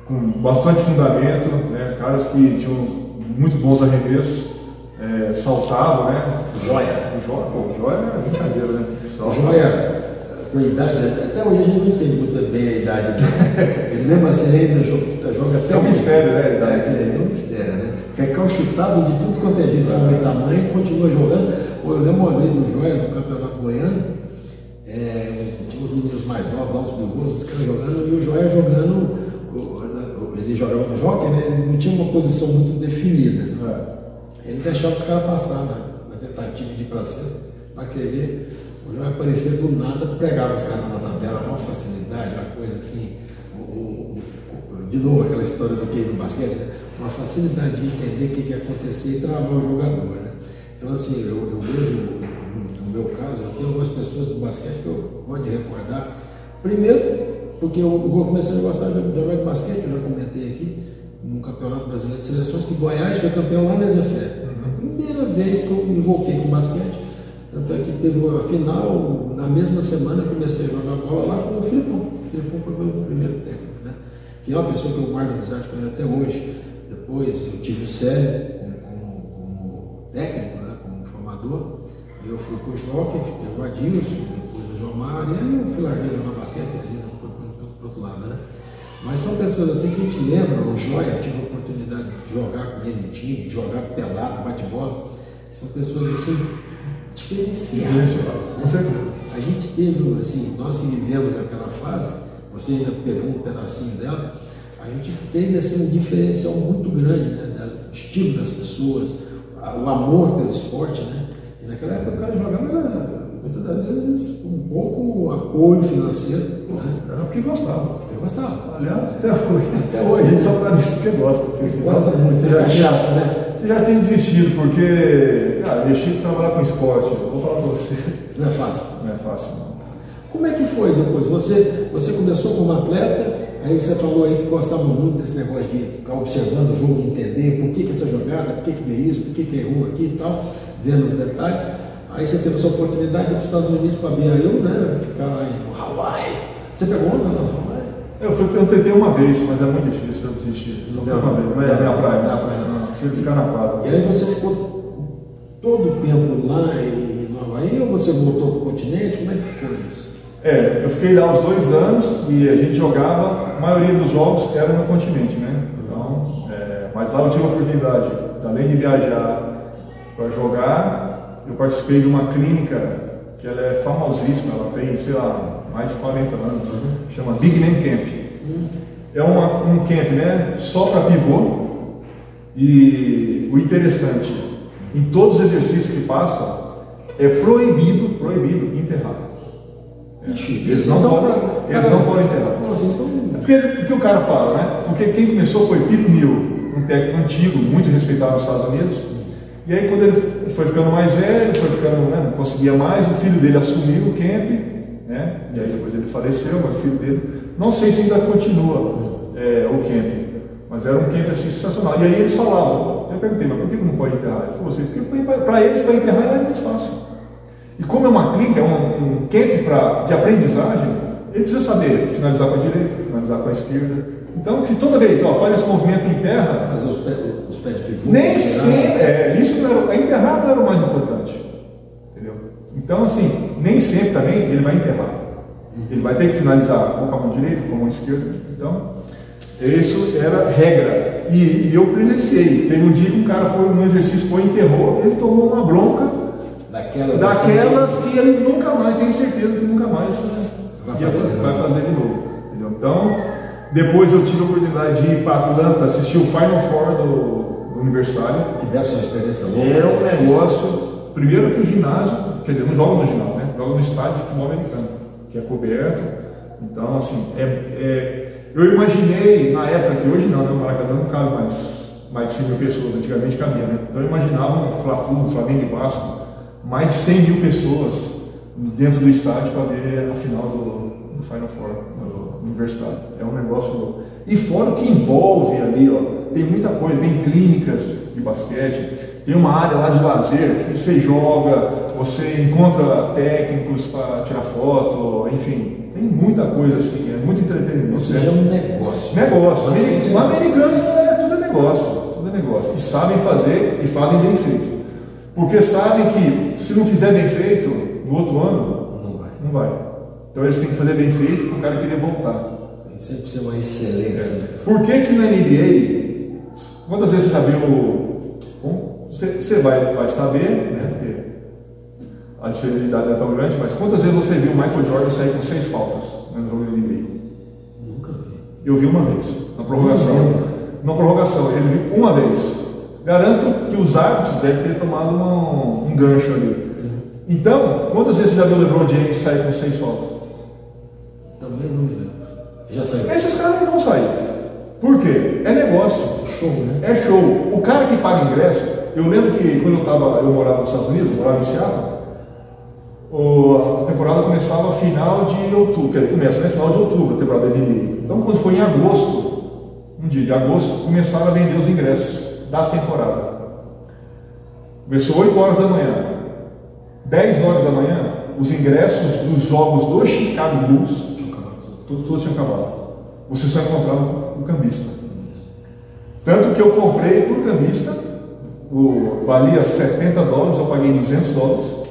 Speaker 3: com bastante fundamento, né? Caras que tinham muito bons arremessos, saltavam, né?
Speaker 2: Joia.
Speaker 3: O Joia é brincadeira, né?
Speaker 2: O Joia, com a idade, até hoje a gente não entende muito bem a idade dele. Ele mesmo assim ainda joga até
Speaker 3: um mistério, né?
Speaker 2: É um mistério, né? Recalchutado de tudo quanto é jeito, forma e tamanho, continua jogando. Eu lembro uma vez do Joia no Campeonato Goiano, tinha os meninos mais novos, lá, os pivôs, os caras jogando, e o Joia jogando, ele jogava no jockey, né? Ele não tinha uma posição muito definida. Ele deixava os caras passar na tentativa de ir para a cesta, para que você vê. O Joia aparecia do nada, pegava os caras na tabela, uma facilidade, uma coisa assim. De novo, aquela história do que do basquete, né? Uma facilidade de entender o que ia acontecer e travar o jogador, né? Então, assim, eu vejo, no meu caso, eu tenho algumas pessoas do basquete que eu gosto de recordar. Primeiro, porque eu comecei a gostar de jogar de basquete, eu já comentei aqui, no Campeonato Brasileiro de Seleções, que Goiás foi campeão lá na Zefé. Primeira vez que eu me envolvi com basquete. Tanto é que teve a final, na mesma semana eu comecei a jogar bola lá com o Filipão. O Filipão foi o meu primeiro técnico, né? Que é uma pessoa que eu guardo amizade com ele até hoje. Depois eu tive o Célio como técnico, né? Como formador. E eu fui para o Jockey, fiquei o Adilson, depois o João Mário, e aí eu fui larguei jogar basquete, aí não foi para o outro lado, né? Mas são pessoas assim que a gente lembra. O Joia, tive a oportunidade de jogar com ele em time, de jogar pelada, bate-bola. São pessoas assim diferenciadas.
Speaker 3: Com certeza.
Speaker 2: A gente teve, assim, nós que vivemos aquela fase, você ainda pegou um pedacinho dela, a gente teve assim, um diferencial muito grande, né? Do estilo das pessoas, o amor pelo esporte, né? E naquela época o cara jogava, mas muitas das vezes com pouco apoio financeiro, né?
Speaker 3: Era porque gostava.
Speaker 2: Eu gostava.
Speaker 3: Aliás, até hoje.
Speaker 2: Até hoje.
Speaker 3: A gente só tá nisso porque gosta.
Speaker 2: Você gosta muito, você cachaça, né?
Speaker 3: Você já tinha desistido, porque, cara, deixei de trabalhar com esporte. Eu vou falar pra você.
Speaker 2: Não é fácil.
Speaker 3: Não é fácil, não.
Speaker 2: Como é que foi depois? Você começou como atleta, aí você falou aí que gostava muito desse negócio de ficar observando o jogo, entender por que essa jogada, por que deu isso, por que errou aqui e tal, vendo os detalhes. Aí você teve essa oportunidade de ir para os Estados Unidos para BYU, né? Ficar lá no Hawaii. Você pegou onda lá no Hawaii?
Speaker 3: Eu tentei uma vez, mas é muito difícil eu desistir. Só foi uma vez, não é minha praia.
Speaker 2: Não é praia, não.
Speaker 3: Prefiro ficar na quadra.
Speaker 2: E aí você ficou todo o tempo lá no Hawaii ou você voltou para o continente? Como é que ficou isso?
Speaker 3: Eu fiquei lá uns 2 anos e a gente jogava, a maioria dos jogos era no continente, né? Então, mas lá eu tive a oportunidade, além de viajar para jogar, eu participei de uma clínica que ela é famosíssima, ela tem, sei lá, mais de 40 anos, chama Big Man Camp. É um camp, né, só para pivô, e o interessante, em todos os exercícios que passa, é proibido enterrar. Eles não podem enterrar. Porque o que o cara fala, né? Porque quem começou foi Pete Neal, um técnico antigo, muito respeitado nos Estados Unidos. E aí quando ele foi ficando mais velho, não conseguia mais, o filho dele assumiu o camp, né? E aí depois ele faleceu, mas o filho dele, não sei se ainda continua o camp, mas era um camp assim sensacional. E aí eles falavam, eu perguntei, mas por que não pode enterrar? Ele falou assim, porque para eles, para enterrar é muito fácil. E como é uma clínica, é um camp de aprendizagem, ele precisa saber finalizar com a direita, finalizar com a esquerda. Então, se toda vez faz esse movimento em terra,
Speaker 2: fazer os pés de pivô,
Speaker 3: nem sempre, isso não era, a enterrar não era o mais importante, entendeu? Então, assim, nem sempre também ele vai enterrar. Ele vai ter que finalizar ou com a mão direita ou com a mão esquerda. Então, isso era regra. E eu presenciei. Teve um dia que um cara foi num exercício, enterrou, ele tomou uma bronca. Daquelas que ele nunca mais, tenho certeza que nunca mais vai fazer de novo. Entendeu? Então, depois eu tive a oportunidade de ir para Atlanta, assistir o Final Four do Universitário.
Speaker 2: Que deve ser uma experiência louca.
Speaker 3: É um negócio, primeiro que o ginásio, quer dizer, não joga no ginásio, né? Joga no estádio de futebol americano, que é coberto, Então, assim, eu imaginei na época, que hoje não, né? O Maracanã não cabe mais de 100 mil pessoas, antigamente cabia, né? Então eu imaginava um Fla-Flu, um Flamengo e Vasco, mais de 100 mil pessoas dentro do estádio para ver a final do Final Four, do Universitário. É um negócio louco. E fora o que envolve ali, ó, tem muita coisa, tem clínicas de basquete, tem uma área lá de lazer que você joga, você encontra técnicos para tirar foto, enfim, tem muita coisa assim, é muito entretenimento.
Speaker 2: Ou seja, é um negócio.
Speaker 3: Negócio. O americano tudo é negócio. E sabem fazer e fazem bem feito. Porque sabem que se não fizer bem feito, no outro ano, não vai. Então eles têm que fazer bem feito para o cara querer voltar.
Speaker 2: Tem sempre ser uma excelência. Né?
Speaker 3: Por que que na NBA, quantas vezes você já viu, você vai saber, né, porque a diferença de idade é tão grande, mas quantas vezes você viu o Michael Jordan sair com 6 faltas no jogo da NBA?
Speaker 2: Nunca vi.
Speaker 3: Eu vi uma vez, na prorrogação. Na prorrogação, ele viu uma vez. Garanto que os árbitros devem ter tomado um gancho ali. Então, quantas vezes você já viu o LeBron James sair com 6 faltas?
Speaker 2: Também não me lembro. Já saiu.
Speaker 3: Esses caras não vão sair. Por quê? É negócio.
Speaker 2: Show, né?
Speaker 3: É show. O cara que paga ingresso, eu lembro que quando eu morava nos Estados Unidos, eu morava em Seattle, a temporada começava final de outubro, quer dizer, começa, né? Final de outubro a temporada da NBA. Então, quando foi em agosto, um dia de agosto, começaram a vender os ingressos da temporada. Começou 8 horas da manhã. 10 horas da manhã, os ingressos dos jogos do Chicago Bulls, todos tinham acabado. Você só encontrava o cambista. Tanto que eu comprei por cambista, valia $70, eu paguei $200,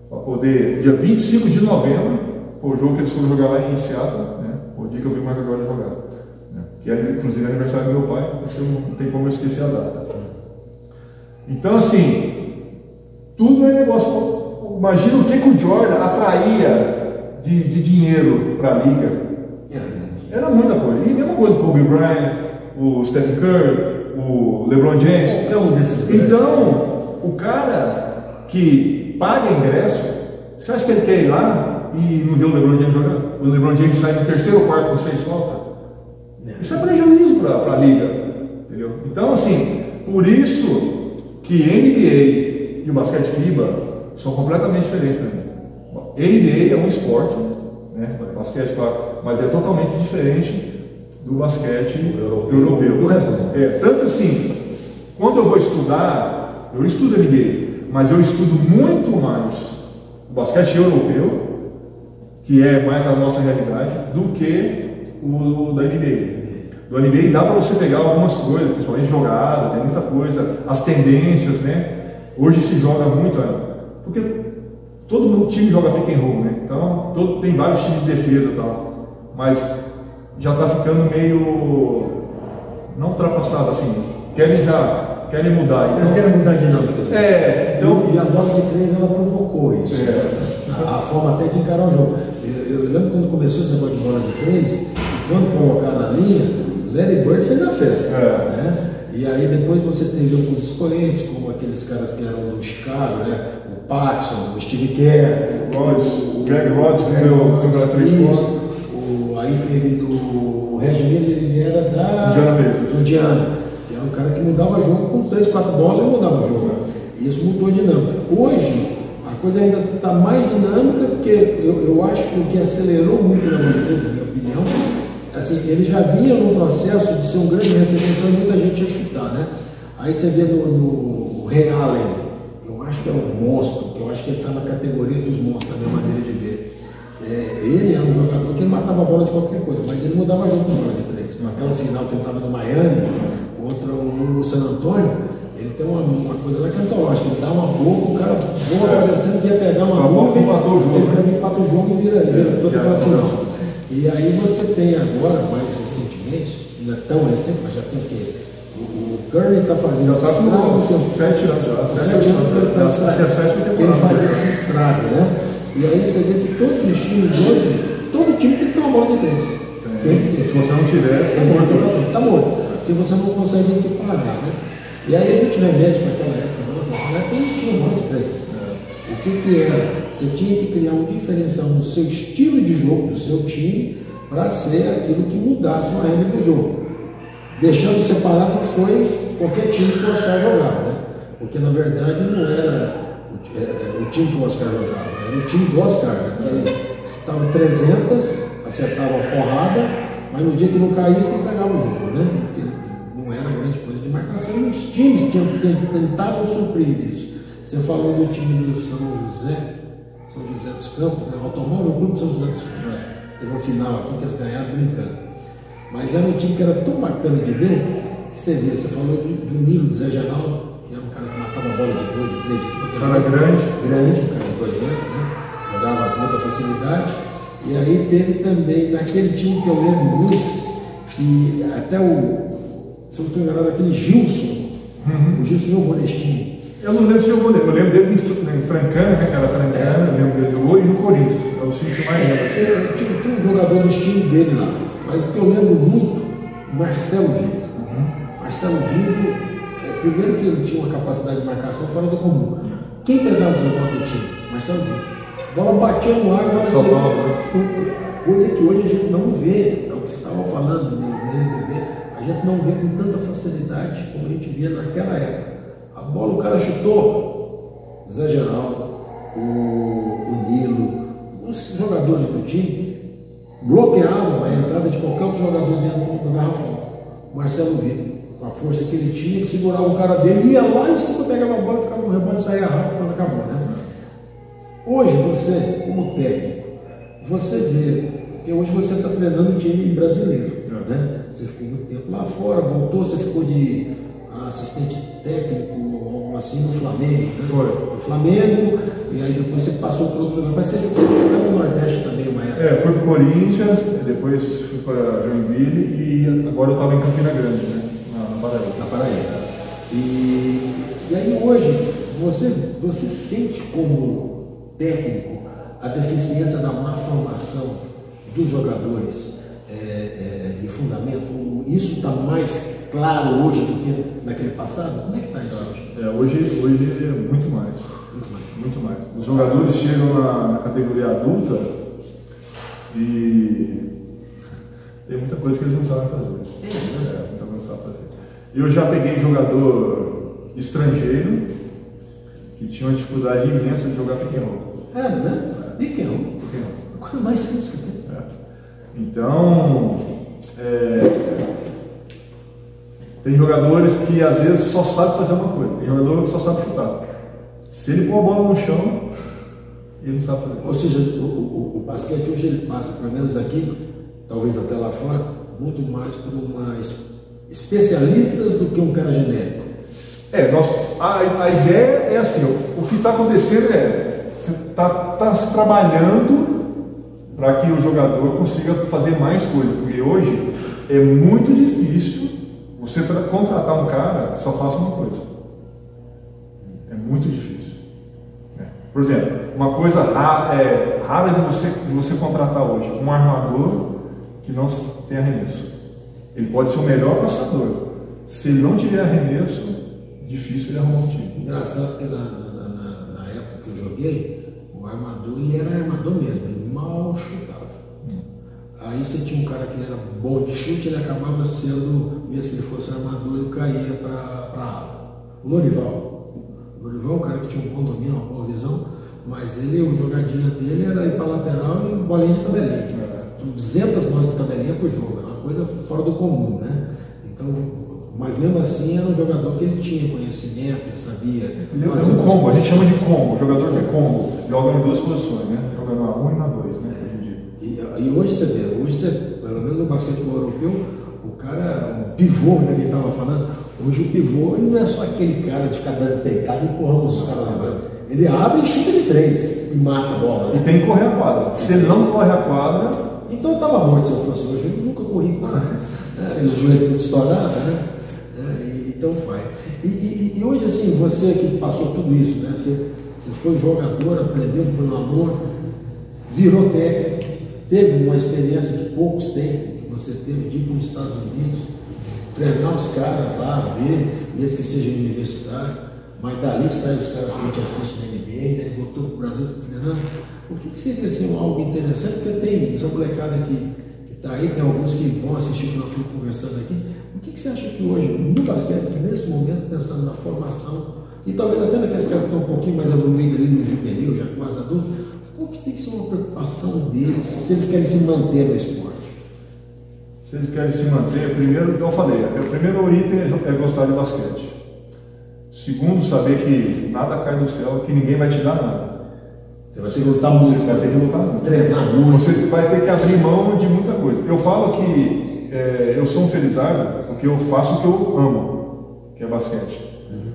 Speaker 3: para poder, dia 25 de novembro, foi o jogo que eles foram jogar lá em Seattle, né? Foi o dia que eu vi o Michael Jordan jogar. Né? Que era, inclusive, aniversário do meu pai, acho que não tem como eu esquecer a data. Então, assim, tudo é negócio. Imagina o que o Jordan atraía de dinheiro para a liga. Era muita coisa. E mesma coisa do Kobe Bryant, o Stephen Curry, o LeBron James.
Speaker 2: Qualquer um desses.
Speaker 3: Então, o cara que paga ingresso, você acha que ele quer ir lá e não vê o LeBron James jogando? O LeBron James sai no terceiro ou quarto com 6 faltas? Isso é prejuízo para a liga. Entendeu? Então, assim, por isso que NBA e o basquete FIBA são completamente diferentes para mim. NBA é um esporte, né? Basquete, claro, mas é totalmente diferente do basquete europeu.
Speaker 2: Do resto do mundo.
Speaker 3: Tanto assim, quando eu vou estudar, eu estudo NBA, mas eu estudo muito mais o basquete europeu, que é mais a nossa realidade, do que o da NBA. Do NBA dá para você pegar algumas coisas, principalmente jogada, tem muita coisa, as tendências, né? Hoje se joga muito, porque todo time joga pick and roll, né? Então tem vários times de defesa e tal, mas já está ficando meio não ultrapassado assim, querem mudar. Então,
Speaker 2: eles querem mudar a dinâmica.
Speaker 3: Então,
Speaker 2: e a bola de 3 ela provocou isso. A forma até de encarar o jogo. Eu lembro quando começou esse negócio de bola de 3, e quando colocaram na linha, Larry Bird fez a festa. Né? E aí depois você teve alguns expoentes, como aqueles caras que eram do Chicago, né? O Paxson, o Steve Kerr,
Speaker 3: o Greg Rhodes, que foi o campeonato 3 pontos.
Speaker 2: Aí teve o Reggie Miller, ele era do Indiana, que era um cara que mudava jogo com 3, 4 bolas, ele mudava o jogo. E isso mudou a dinâmica. Hoje, a coisa ainda está mais dinâmica, porque eu acho que o que acelerou muito na bola de 3, na minha opinião, assim, ele já vinha num processo de ser um grande referência e muita gente ia chutar, né? Aí você vê no Ray Allen, que eu acho que é um monstro, que eu acho que ele está na categoria dos monstros, na minha maneira de ver. Ele era um jogador que ele matava a bola de qualquer coisa, mas ele mudava jogo com bola de 3. Naquela final que ele estava no Miami contra o San Antonio, ele tem uma coisa lá que é antológica, ele dá uma boca, o cara voa parecendo que ia pegar uma boca, ele empata o jogo e vira toda aquela final. E aí você tem agora, mais recentemente, não é tão recente, mas já tem o quê? O Curry está fazendo esse estrago.
Speaker 3: 7 anos já.
Speaker 2: 7 anos que ele está estragando. Ele faz esse estrago, né? E aí você vê que todos os times hoje, todo time tem que ter uma bola de 3. Tem que ter.
Speaker 3: Se você não tiver, está morto.
Speaker 2: Está morto. Porque você não consegue equiparar, né? E aí a gente remete para aquela época nossa, naquela época não tinha bola de 3. O que era? Você tinha que criar um diferencial no seu estilo de jogo, do seu time, para ser aquilo que mudasse uma regra do jogo. Deixando separado que foi qualquer time que o Oscar jogava, né? Porque na verdade não era o time que o Oscar jogava, era o time do Oscar, né? Ele chutava 300, acertava a porrada, mas no dia que não caísse, entregava o jogo, né? Porque não era grande coisa de marcação, e os times tentavam suprir isso. Você falou do time do São José dos Campos, né? O Automóvel Clube de São José dos Campos. Teve um final aqui que eles ganharam brincando. Mas era um time que era tão bacana de ver, que você vê, você falou do Nilo, do Zé Geraldo, que era um cara que matava a bola de 2, de 3, de 4.
Speaker 3: Cara grande,
Speaker 2: um cara de 2 anos, né? Jogava com muita facilidade. E aí teve também, naquele time que eu lembro muito, que até se eu não estou enganado, aquele Gilson, o Gilson jogou nesse time.
Speaker 3: Eu não lembro se jogou nele, eu lembro dele em Francana, né, cara? Francana, eu lembro dele jogou, e no Corinthians, é o time que mais lembro.
Speaker 2: Tinha um jogador do time dele lá, mas o que eu lembro muito, Marcelo Vitor. Marcelo Vitor, primeiro que ele tinha uma capacidade de marcação fora do comum. Quem pegava os rebotes do time? Marcelo Vitor. A bola batia no ar, coisa que hoje a gente não vê, é o que você estava falando no NBB, a gente não vê com tanta facilidade como a gente via naquela época. A bola o cara chutou, Zé Geraldo, o Nilo, os jogadores do time bloqueavam a entrada de qualquer outro jogador dentro do garrafão. Marcelo Vitor, com a força que ele tinha, que segurava o cara dele, ia lá em cima, pegava a bola, ficava no rebote, saía rápido quando acabou, né? Hoje você, como técnico, você vê, porque hoje você está treinando um time brasileiro, né? Você ficou muito tempo lá fora, voltou, você ficou de assistente técnico, algo assim, no Flamengo, né?
Speaker 3: Foi.
Speaker 2: No Flamengo, e aí depois você passou para outros lugares, mas você foi até no Nordeste também, uma época.
Speaker 3: Fui para o Corinthians, depois fui para Joinville e agora eu estava em Campina Grande, né? Na Paraíba.
Speaker 2: Na Paraíba. E aí hoje, você sente como técnico a deficiência da má formação dos jogadores de fundamento? Isso está mais claro hoje do que naquele passado? Como é que está isso hoje?
Speaker 3: Hoje é muito mais. Muito mais. Os jogadores chegam na categoria adulta e tem muita coisa que eles não sabem fazer. Muita coisa que não sabem fazer. Eu já peguei jogador estrangeiro que tinha uma dificuldade imensa de jogar pick and roll.
Speaker 2: Né? Pick and roll. A coisa mais simples que tem.
Speaker 3: Então, tem jogadores que às vezes só sabem fazer uma coisa, tem jogador que só sabe chutar. Se ele pôr a bola no chão, ele não sabe fazer.
Speaker 2: Ou seja, o basquete hoje ele passa, pelo menos aqui, talvez até lá fora, muito mais por especialistas do que um cara genérico.
Speaker 3: A ideia é assim, o que está acontecendo você está se trabalhando para que o jogador consiga fazer mais coisas, porque hoje é muito difícil você contratar um cara que só faça uma coisa. É muito difícil. Por exemplo, uma coisa rara de você contratar hoje, um armador que não tem arremesso. Ele pode ser o melhor passador. Se ele não tiver arremesso, difícil ele arrumar um time.
Speaker 2: Engraçado que na época que eu joguei, o armador ele era armador mesmo, ele mal chutava. Aí você tinha um cara que era bom de chute, ele acabava sendo, mesmo que ele fosse armador, ele caía para a ala. O Lorival é um cara que tinha um bom domínio, uma boa visão, mas a jogadinha dele era ir para a lateral e bolinha de tabelinha. 200 bolas de tabelinha por jogo, era uma coisa fora do comum, né? Então, mas mesmo assim era um jogador que ele tinha conhecimento, ele sabia.
Speaker 3: Fazer um combo, a gente chama de combo, o jogador que é combo, joga em duas posições, né? Joga na 1 e na 2, né?
Speaker 2: E hoje você vê, pelo menos no basquetebol europeu, o cara, o pivô, né, que ele estava falando, hoje o pivô ele não é só aquele cara de ficar dando peitada e empurrando os caras lá embaixo. Ele abre e chuta de 3 e mata a bola. Né?
Speaker 3: E tem que correr a quadra. Se ele não corre a quadra.
Speaker 2: Então eu estava morto se eu fosse hoje, eu nunca corri quadra. E os joelhos tudo estourados, né? Então vai. E hoje, assim, você que passou tudo isso, né? Você foi jogador, aprendeu pelo amor, virou técnico. Teve uma experiência que poucos têm, que você teve de ir para os Estados Unidos, treinar os caras lá, ver, mesmo que seja universitário. mas dali saem os caras que a gente assiste na NBA, né? Voltou para o Brasil, treinando. O que seria assim, algo interessante? Porque tem essa molecada que está aí, tem alguns que vão assistir o que nós estamos conversando aqui. O que você acha que hoje, no basquete, nesse momento, pensando na formação, e talvez até naqueles caras que estão um pouquinho mais evoluídos ali no juvenil, já quase adulto, qual que tem que ser uma preocupação deles se eles querem se manter no esporte?
Speaker 3: Se eles querem se manter, primeiro, eu falei, o primeiro item é gostar de basquete. Segundo, saber que nada cai do céu, que ninguém vai te dar nada.
Speaker 2: Você vai ter que lutar muito.
Speaker 3: Vai ter que lutar muito.
Speaker 2: Treinar muito.
Speaker 3: Você vai ter que abrir mão de muita coisa. Eu falo que eu sou um felizardo porque eu faço o que eu amo, que é basquete.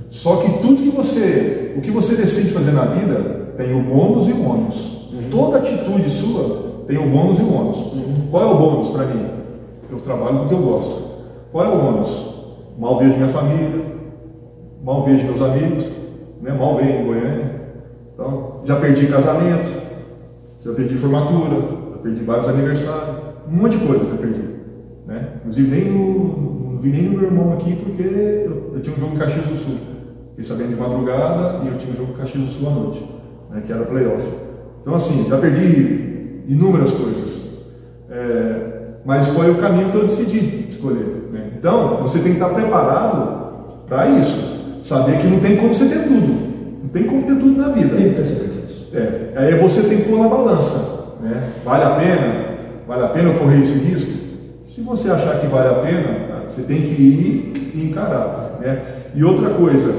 Speaker 3: Só que tudo o que você decide fazer na vida, tem o bônus e o ônus. Toda atitude sua tem o bônus e o ônus. Qual é o bônus para mim? Eu trabalho com o que eu gosto. Qual é o ônus? Mal vejo minha família, mal vejo meus amigos, né? Mal vejo em Goiânia. Então, já perdi casamento, já perdi formatura, já perdi vários aniversários, um monte de coisa que eu perdi, né? Inclusive não vi nem no meu irmão aqui porque eu tinha um jogo em Caxias do Sul. Fiquei sabendo de madrugada e eu tinha um jogo em Caxias do Sul à noite, né? Que era playoff. Então assim, já perdi inúmeras coisas, mas foi o caminho que eu decidi escolher, né? Então, você tem que estar preparado para isso, saber que não tem como você ter tudo. Não tem como ter tudo na vida.
Speaker 2: Tem que ter sacrifício.
Speaker 3: Aí você tem que pôr na balança, né? Vale a pena eu correr esse risco? Se você achar que vale a pena, você tem que ir e encarar, né? E outra coisa,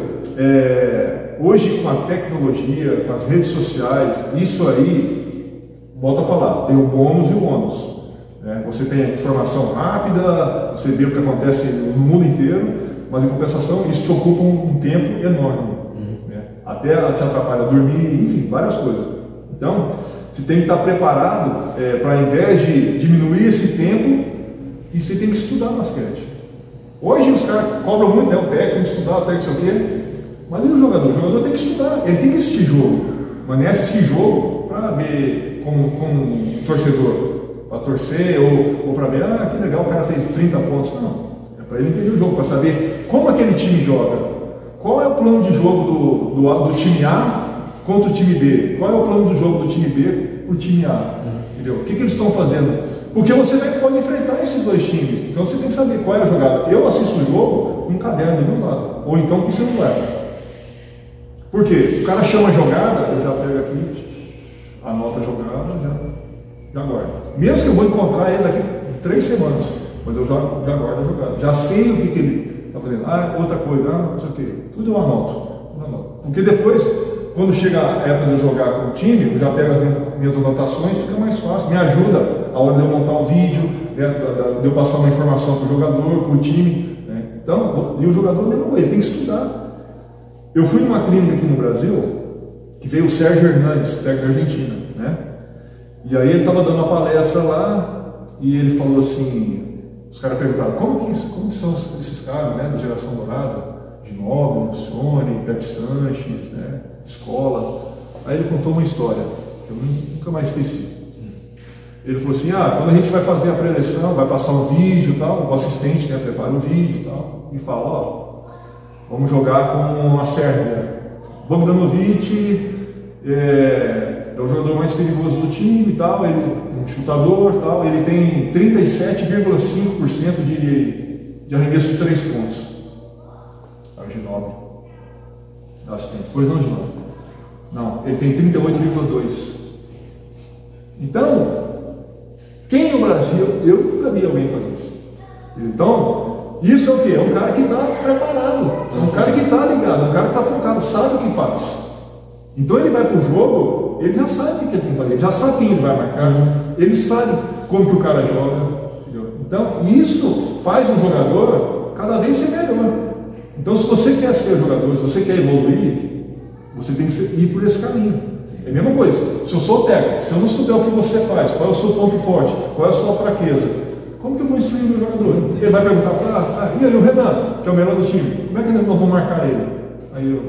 Speaker 3: hoje com a tecnologia, com as redes sociais, isso aí, volto a falar, tem o bônus e o ônus, né? Você tem a informação rápida, você vê o que acontece no mundo inteiro, mas em compensação isso te ocupa um tempo enorme. Até te atrapalha dormir, enfim, várias coisas. Então, você tem que estar preparado para, ao invés de diminuir esse tempo, e você tem que estudar basquete. Hoje os caras cobram muito, né? O técnico tem que estudar, o técnico não sei o quê. Mas e o jogador? O jogador tem que estudar, ele tem que assistir jogo. Mas não é assistir jogo para ver como um torcedor, para torcer ou para ver, que legal, o cara fez 30 pontos. Não, é para ele entender o jogo, para saber como aquele time joga. Qual é o plano de jogo do time A contra o time B? Qual é o plano de jogo do time B para o time A? Entendeu? O que eles estão fazendo? Porque você pode enfrentar esses dois times. Então você tem que saber qual é a jogada. Eu assisto o jogo com um caderno do meu lado, ou então com o celular. Por quê? O cara chama a jogada, eu já pego aqui, anoto a jogada, já guardo. Mesmo que eu vou encontrar ele daqui 3 semanas, mas eu já guardo a jogada. Já sei o que ele está fazendo. Outra coisa, não sei o que. Tudo eu anoto. Porque depois, quando chega a época de eu jogar com o time, eu já pego as minhas anotações, fica mais fácil. Me ajuda a hora de eu montar um vídeo, né, de eu passar uma informação para o jogador, para o time. Né? Então, e o jogador mesmo, ele tem que estudar. Eu fui numa clínica aqui no Brasil, que veio o Sérgio Hernandes, técnico da Argentina. Né? E aí ele estava dando uma palestra lá, e ele falou assim, os caras perguntaram, como que são esses caras, né, da geração dourada? Ginóbili, Lucione, Pepe Sanches, né, escola. Aí ele contou uma história, que eu nunca mais esqueci. Ele falou assim, quando a gente vai fazer a pré-eleção, vai passar um vídeo e tal, o assistente, né, prepara o vídeo e tal, e fala, vamos jogar com a Sérvia. Bogdanovic é o jogador mais perigoso do time e tal, ele um chutador e tal, ele tem 37,5% de arremesso de 3 pontos. Ginóbili, assistente. Pois não, Ginóbili. Não, ele tem 38,2. Então, quem no Brasil, eu nunca vi alguém fazer isso. Então, isso é o quê? É um cara que está preparado, é um cara que está ligado, é um cara que está focado, sabe o que faz. Então ele vai para o jogo, ele já sabe o que ele tem que fazer, ele já sabe quem ele vai marcar, ele sabe como que o cara joga. Entendeu? Então, isso faz um jogador cada vez ser melhor. Então, se você quer ser jogador, se você quer evoluir, você tem que ir por esse caminho. É a mesma coisa. Se eu sou técnico, se eu não souber o que você faz, qual é o seu ponto forte, qual é a sua fraqueza, como que eu vou instruir o meu jogador? Ele vai perguntar, e aí o Renan, que é o melhor do time, como é que nós vamos marcar ele? Aí eu,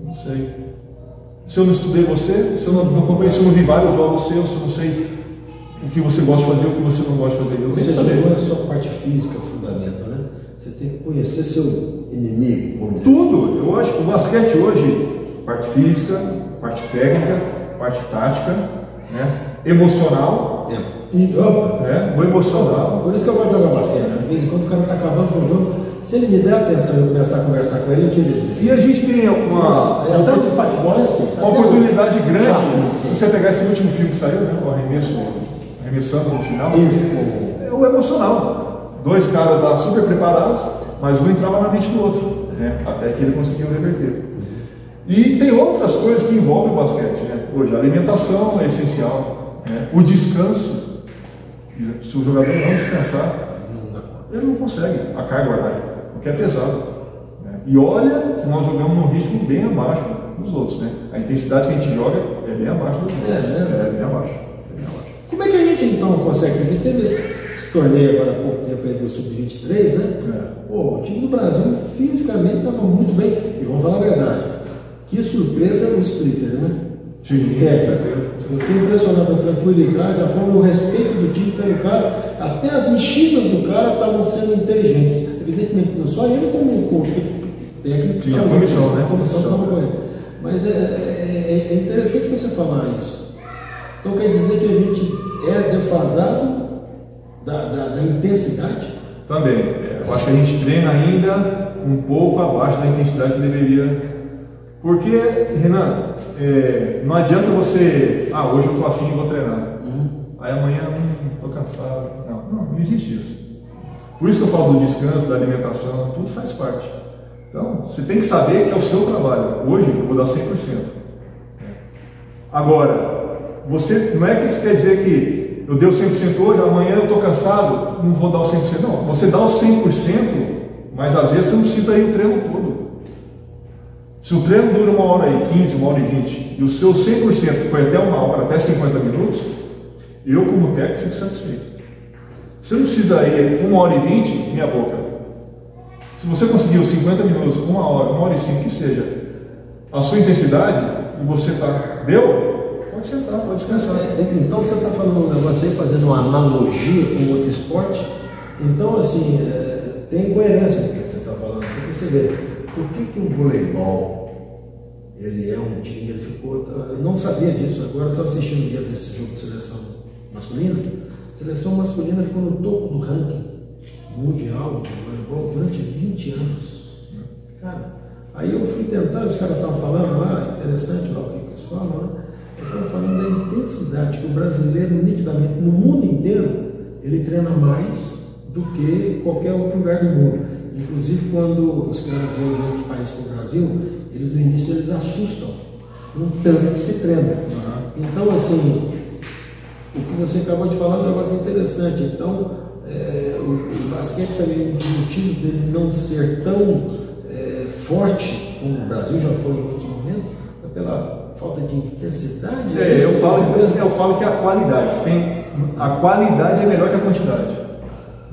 Speaker 3: não sei. Se eu não estudei você, se eu não acompanhei, se eu não vi vários jogos seus, se eu não sei o que você gosta de fazer, o que você não gosta de fazer, eu
Speaker 2: não sei saber. Não é só a parte física fundamental, né? Você tem que conhecer seu inimigo, vamos dizer
Speaker 3: Tudo. Eu acho que o basquete hoje, parte física, parte técnica, parte tática, né? Emocional. O emocional.
Speaker 2: Por isso que eu gosto de jogar basquete, né? De vez em quando o cara está acabando com o jogo, se ele me der atenção e eu começar a conversar com ele, eu tiro ele.
Speaker 3: E a gente tem
Speaker 2: até o basquetebol é assim.
Speaker 3: Uma oportunidade grande.
Speaker 2: Chato,
Speaker 3: se você pegar esse último filme que saiu, né? O arremessando no final.
Speaker 2: Isso,
Speaker 3: é o emocional. Dois caras lá super preparados, mas um entrava na mente do outro, né? Até que ele conseguiu reverter. E tem outras coisas que envolvem o basquete, né? Hoje, a alimentação é essencial, né? O descanso. Se o jogador não descansar, ele não consegue a carga horária, porque é pesado, né? E olha que nós jogamos num ritmo bem abaixo dos outros, né? A intensidade que a gente joga é bem abaixo dos outros. É bem abaixo.
Speaker 2: Como é que a gente então consegue? Porque teve esse torneio agora há pouco tempo aí do Sub-23, né? Pô, o time do Brasil fisicamente estava muito bem. E vamos falar a verdade, que surpresa o Splitter, né?
Speaker 3: Sim,
Speaker 2: eu fiquei impressionado com a tranquilidade, a forma, o respeito do time pelo cara, até as mexidas do cara estavam sendo inteligentes. Evidentemente, não só ele, como o técnico.
Speaker 3: Sim, a comissão, né?
Speaker 2: A comissão estava com ele. Mas é interessante você falar isso. Então quer dizer que a gente é defasado da intensidade?
Speaker 3: Também. Eu acho que a gente treina ainda um pouco abaixo da intensidade que deveria. Porque, Renan, não adianta você, hoje eu estou afim e vou treinar. Aí amanhã, estou cansado. Não existe isso. Por isso que eu falo do descanso, da alimentação, tudo faz parte. Então, você tem que saber que é o seu trabalho. Hoje eu vou dar 100%. Agora, não é que isso quer dizer que eu dei o 100% hoje, amanhã eu estou cansado, não vou dar o 100%. Não, você dá o 100%, mas às vezes você não precisa ir o treino todo. Se o treino dura 1h15, 1h20, e o seu 100% foi até 1 hora, até 50 minutos, eu como técnico fico satisfeito. Você não precisa ir 1h20, minha boca. Se você conseguiu 50 minutos, 1 hora, 1h05, que seja, a sua intensidade, e você deu, pode sentar, pode descansar.
Speaker 2: Então você está falando um negócio aí, fazendo uma analogia com outro esporte. Então, assim, tem coerência no que você está falando, porque você vê, por que o voleibol, ele é um time, ele ficou, eu não sabia disso, agora eu estou assistindo o dia desse jogo de seleção masculina, a seleção masculina ficou no topo do ranking mundial de voleibol durante 20 anos. Cara, aí eu fui tentar, os caras estavam falando lá, interessante lá o que eles falam, né? Eles estavam falando da intensidade que o brasileiro, nitidamente, no mundo inteiro, ele treina mais do que qualquer outro lugar do mundo. Inclusive, quando os caras vêm de outro país para o Brasil, eles no início eles assustam um tanto que se treina. Então, assim, o que você acabou de falar é um negócio interessante. Então, o basquete também, um dos motivos dele não ser tão forte como o Brasil já foi em outros momentos, é pela falta de intensidade.
Speaker 3: Eu falo que a qualidade é melhor que a quantidade.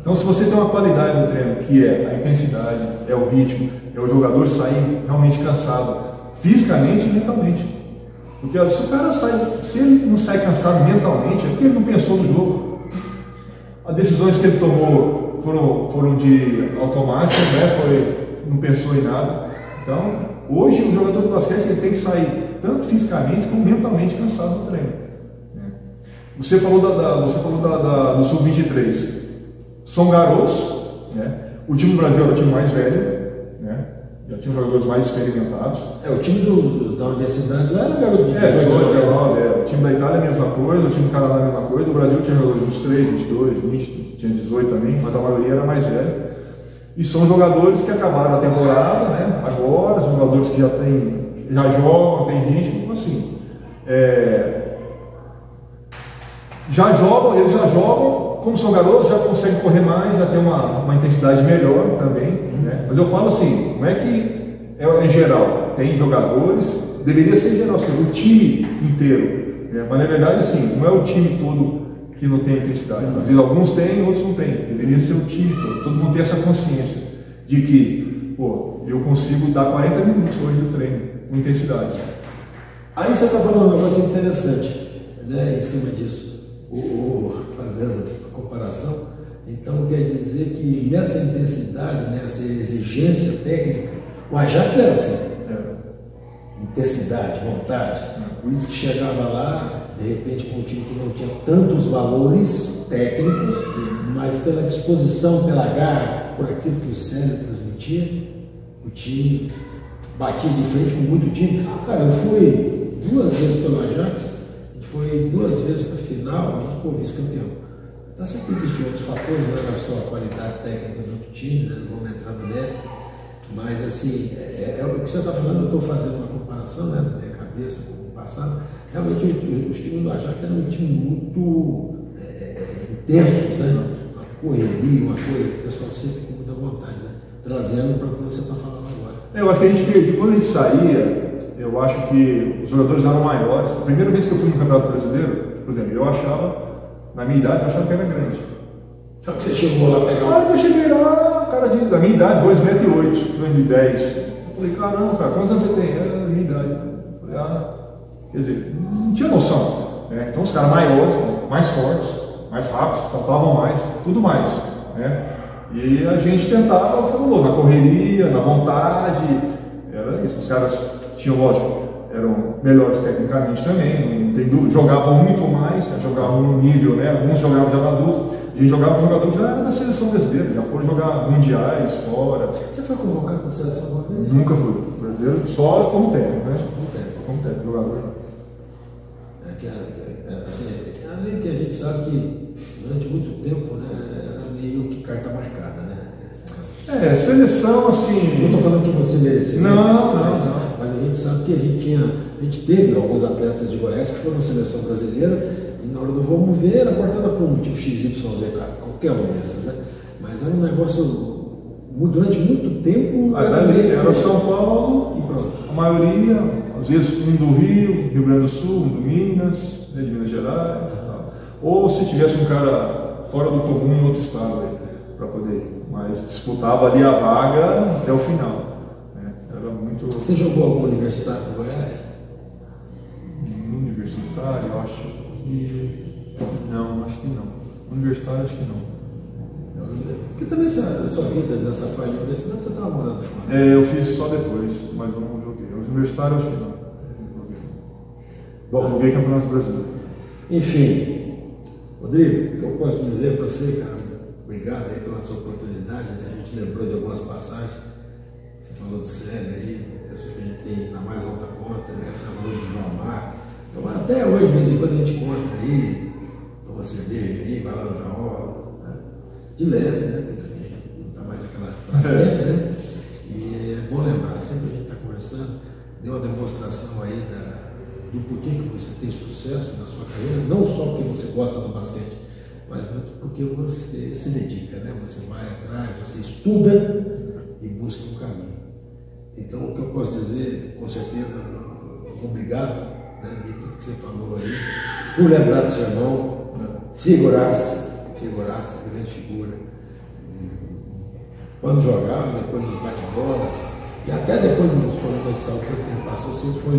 Speaker 3: Então, se você tem uma qualidade no treino, que é a intensidade, é o ritmo, é o jogador sair realmente cansado, fisicamente e mentalmente. Porque se o cara se ele não sai cansado mentalmente, é porque ele não pensou no jogo. As decisões que ele tomou foram de automático, né? Não pensou em nada. Então, hoje o jogador de basquete ele tem que sair tanto fisicamente como mentalmente cansado do treino. Você falou do Sub-23. São garotos, né? O time do Brasil era o time mais velho, né? Já tinha jogadores mais experimentados.
Speaker 2: O time da universidade lá era garoto de
Speaker 3: 18, 19. O time da Itália é a mesma coisa, o time do Canadá é a mesma coisa, o Brasil tinha jogadores 23, 22, 20, tinha 18 também, mas a maioria era mais velha. E são jogadores que acabaram a temporada, né? Agora, são jogadores que já jogam, têm ritmo, assim. Eles já jogam. Como são garotos, já conseguem correr mais, já tem uma intensidade melhor também, né? Mas eu falo assim, não é que é geral, tem jogadores, deveria ser geral, assim, o time inteiro, né? Mas na verdade assim, não é o time todo que não tem intensidade, às vezes alguns têm, outros não têm, deveria ser o time todo mundo ter essa consciência de que, eu consigo dar 40 minutos hoje no treino, com intensidade.
Speaker 2: Aí você está falando um negócio interessante, né, em cima disso, fazendo a comparação, Então quer dizer que nessa intensidade, nessa exigência técnica, o Ajax era assim. Intensidade, vontade. Por isso que chegava lá, de repente, com um time que não tinha tantos valores técnicos, mas pela disposição, pela garra, por aquilo que o Célio transmitia, o time batia de frente com muito time. Cara, eu fui 2 vezes pelo Ajax, a gente foi 2 vezes para a final, a gente ficou vice-campeão. Tá certo que existiam outros fatores, não era só a qualidade técnica do outro time, né? Não vamos entrar no mérito, mas assim, o que você está falando, eu estou fazendo uma comparação, né, da minha cabeça com o passado. Realmente os times do Ajax eram um time muito intensos, né? Uma correria, uma coisa, o pessoal sempre com muita vontade, né? Trazendo para o que você está falando agora.
Speaker 3: Eu acho que a gente perdia, quando a gente saía, eu acho que os jogadores eram maiores. A primeira vez que eu fui no Campeonato Brasileiro, por exemplo, eu achava, na minha idade, eu achava que era grande.
Speaker 2: Só que você chegou lá pegar
Speaker 3: Na hora que eu cheguei lá, cara da minha idade, 2,8 m, 2,10 m. Eu falei, caramba, cara, quantos anos você tem? Era da minha idade. Eu falei, quer dizer, não tinha noção. Né? Então os caras maiores, mais fortes, mais rápidos, saltavam mais, tudo mais. Né? E a gente tentava, falou, na correria, na vontade, era isso. Os caras tinham, lógico, eram melhores tecnicamente também, não tem dúvida, jogavam muito mais, jogavam no nível, né? Alguns jogavam já no adulto, e a gente jogava com jogadores já da seleção brasileira, já foram jogar mundiais fora.
Speaker 2: Você foi convocado para a seleção alguma vez?
Speaker 3: Nunca fui brasileiro, só como técnico, né? Como técnico, jogador.
Speaker 2: Assim, além que a gente sabe que durante muito tempo, né, era meio que carta marcada, né?
Speaker 3: Seleção assim.
Speaker 2: Não estou falando que você mereceu.
Speaker 3: Não.
Speaker 2: Mas a gente sabe que a gente teve alguns atletas de Goiás que foram seleção brasileira e na hora do vamos ver era cortada por um tipo XYZ, qualquer uma dessas, né? Mas era um negócio durante muito tempo.
Speaker 3: Era São Paulo
Speaker 2: e pronto.
Speaker 3: A maioria, às vezes um do Rio Grande do Sul, um do Minas, né, de Minas Gerais, tal. Ou se tivesse um cara fora do comum em outro estado para poder ir. Mas disputava ali a vaga até o final. Né? Era muito.
Speaker 2: Você jogou algum universitário do Goiás?
Speaker 3: Universitário, eu acho que. Não, acho que não. Universitário, acho que não.
Speaker 2: Porque também sua vida nessa fase de universidade você estava morando fora.
Speaker 3: Eu fiz só depois, mas eu não joguei. Universitário, acho que não. Bom, joguei Campeonato Brasileiro.
Speaker 2: Enfim, Rodrigo, o que eu posso dizer para você, cara? Obrigado aí pela sua oportunidade, né? A gente lembrou de algumas passagens. Você falou do Célio aí, pessoas que a gente tem na mais alta conta, né? Você falou do João Marco. Então, até hoje, de vez em quando a gente encontra aí, toma cerveja aí, vai lá no Jaó, né? De leve, né? Porque também não está mais aquela trascenda, né? E é bom lembrar, sempre a gente está conversando, deu uma demonstração aí do porquê que você tem sucesso na sua carreira, não só porque você gosta do basquete, mas muito porque você se dedica, né? Você vai atrás, você estuda e busca um caminho. Então, o que eu posso dizer, com certeza, obrigado, né, de tudo que você falou aí, por lembrar do seu irmão, figuraça, grande figura. Quando jogava, depois nos bate-bolas, e até depois nos problemas de saúde que ele passou, sempre foi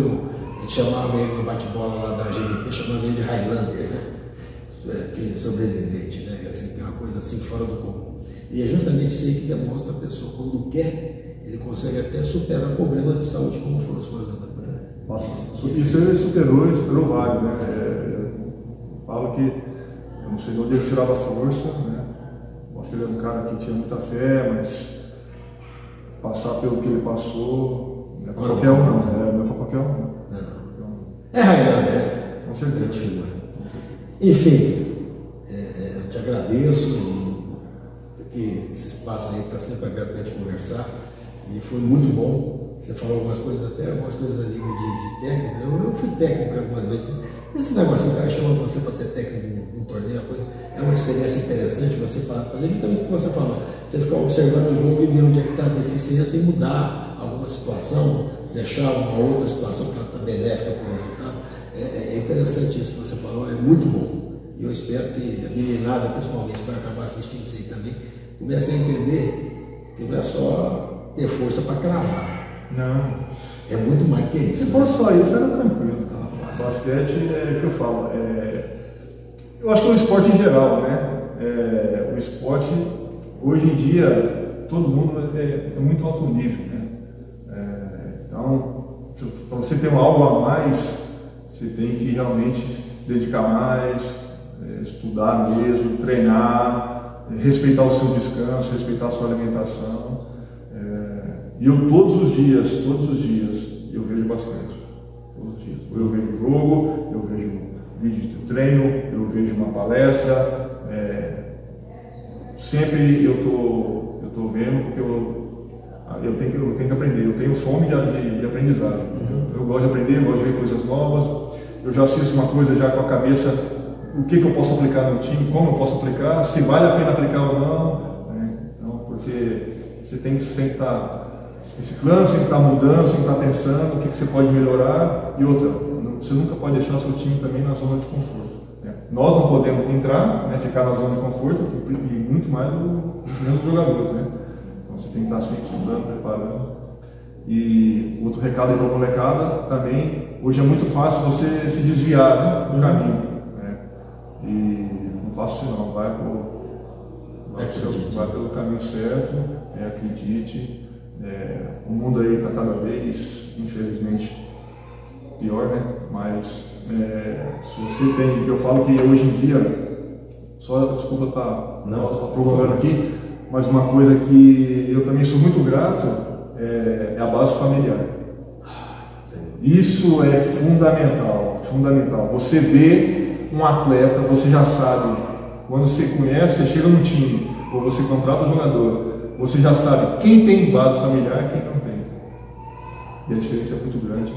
Speaker 2: a gente chamava ele no bate-bola lá da GMP, chamava ele de Highlander, né? Que sobrevivente, né? Assim, tem uma coisa assim fora do comum. E é justamente isso aí que demonstra a pessoa, quando quer, ele consegue até superar problemas de saúde, como foram os problemas, né?
Speaker 3: Nossa, isso ele superou vários, né? Eu falo que eu não sei de onde ele tirava força, né? Acho que ele era um cara que tinha muita fé, mas passar pelo que ele passou, não é para qualquer um, não. Não é para qualquer um.
Speaker 2: É Highlander, né?
Speaker 3: Com certeza.
Speaker 2: Enfim, eu te agradeço, que esse espaço aí está sempre aberto para a gente conversar, e foi muito bom. Você falou algumas coisas, até algumas coisas a nível de técnico. Eu fui técnico algumas vezes. Esse negócio, o cara chama você para ser técnico num torneio, é uma experiência interessante você fazer justamente o que você falou. Você ficar observando o jogo e ver onde é que está a deficiência e mudar alguma situação, deixar uma outra situação que está benéfica para o resultado. É interessante isso que você falou, é muito bom. E eu espero que a meninada, principalmente, vai acabar assistindo isso aí também, comece a entender que não é só ter força para cravar.
Speaker 3: Não.
Speaker 2: É muito mais que isso.
Speaker 3: Se fosse só isso, era tranquilo. Basquete é o que eu falo. Eu acho que é um esporte em geral, né? o esporte, hoje em dia, todo mundo é muito alto nível, né? Então, para você ter algo a mais, você tem que realmente dedicar mais, estudar mesmo, treinar, respeitar o seu descanso, respeitar a sua alimentação. E eu todos os dias, eu vejo basquete. Todos os dias. Eu vejo o jogo, eu vejo vídeo de treino, eu vejo uma palestra. Sempre eu tô vendo, porque eu tenho que aprender. Eu tenho fome de aprendizagem. Eu gosto de aprender, eu gosto de ver coisas novas. Eu já assisto uma coisa já com a cabeça, o que eu posso aplicar no time, como eu posso aplicar, se vale a pena aplicar ou não. Então, porque você tem que sempre estar reciclando, sempre estar mudando, sempre estar pensando o que você pode melhorar. E outra, você nunca pode deixar o seu time também na zona de conforto. Nós não podemos entrar, ficar na zona de conforto, e muito mais os jogadores. Então você tem que estar sempre estudando, preparando. E outro recado aí para a molecada também, hoje é muito fácil você se desviar do caminho. E não faça isso não, vai pelo caminho certo, acredite. O mundo aí está cada vez, infelizmente, pior, né? Mas se você tem, eu falo que hoje em dia, desculpa estar provocando aqui, mas uma coisa que eu também sou muito grato é a base familiar. Isso é fundamental, fundamental. Você vê um atleta, você já sabe, quando você conhece, você chega no time, ou você contrata o jogador, você já sabe quem tem base familiar e quem não tem. E a diferença é muito grande.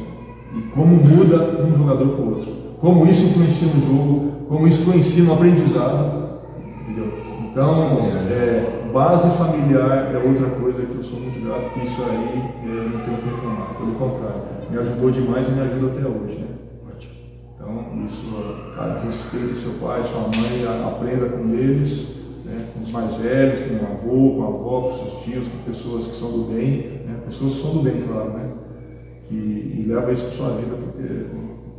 Speaker 3: E como muda um jogador para o outro. Como isso influencia no jogo, como isso influencia no aprendizado. Entendeu? Então, base familiar é outra coisa que eu sou muito grato, que isso aí eu não tenho que reclamar. Pelo contrário, me ajudou demais e me ajuda até hoje. Ótimo. Então, isso, cara, respeite seu pai, sua mãe, aprenda com eles. Com os mais velhos, com o avô, com a avó, com seus tios, com pessoas que são do bem, pessoas que são do bem, claro, e leva isso para sua vida, porque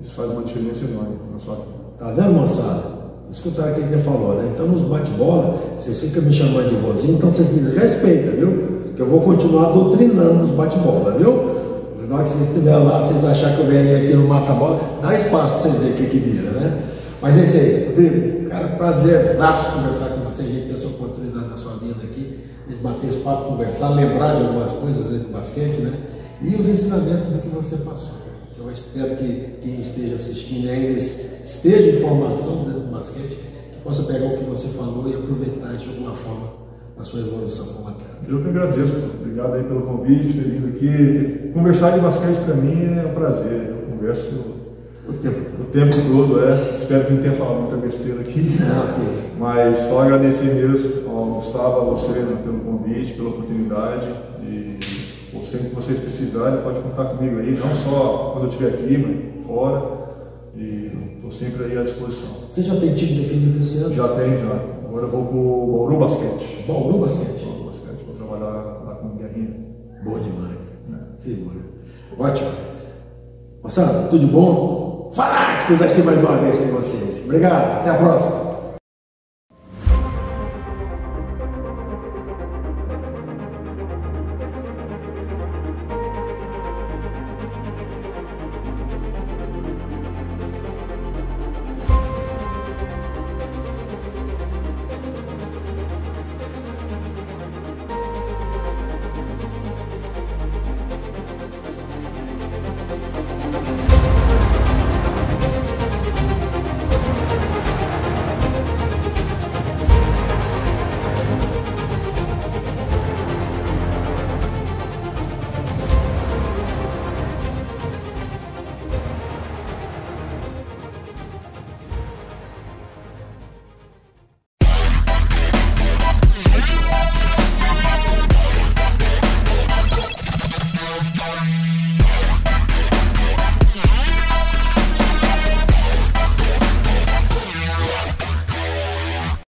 Speaker 3: isso faz uma diferença enorme na sua vida.
Speaker 2: Tá vendo, moçada? Escutaram o que ele falou, Então, nos bate-bola, vocês ficam me chamando de vozinho, então vocês me respeitam, viu? Que eu vou continuar doutrinando nos bate-bola, viu? Na hora que vocês estiverem lá, vocês acharem que eu venho aqui no mata-bola, dá espaço para vocês verem o que vira, Mas é isso aí, Rodrigo, cara, prazerzaço conversar com você, a gente ter essa oportunidade na sua vida aqui, de bater esse papo, conversar, lembrar de algumas coisas aí do basquete, E os ensinamentos do que você passou. Eu espero que quem esteja assistindo e ainda esteja em formação dentro do basquete, que possa pegar o que você falou e aproveitar isso de alguma forma na sua evolução como atleta.
Speaker 3: Eu que agradeço, obrigado aí pelo convite, ter vindo aqui. Conversar de basquete para mim é um prazer, eu converso o tempo todo, Espero que não tenha falado muita besteira aqui.
Speaker 2: Não, que isso.
Speaker 3: Mas só agradecer mesmo ao Gustavo, a você, pelo convite, pela oportunidade. E sempre que vocês precisarem, pode contar comigo aí, não só quando eu estiver aqui, mas fora. E estou sempre aí à disposição.
Speaker 2: Você já tem time definido esse ano?
Speaker 3: Já tem, já. Agora eu vou para o Bauru Basquete.
Speaker 2: Bauru Basquete?
Speaker 3: Bauru Basquete, vou trabalhar lá com o Guerrinha.
Speaker 2: Boa demais. Figura. Ótimo. Moçada, tudo de bom? Fanáticos aqui mais uma vez com vocês. Obrigado, até a próxima.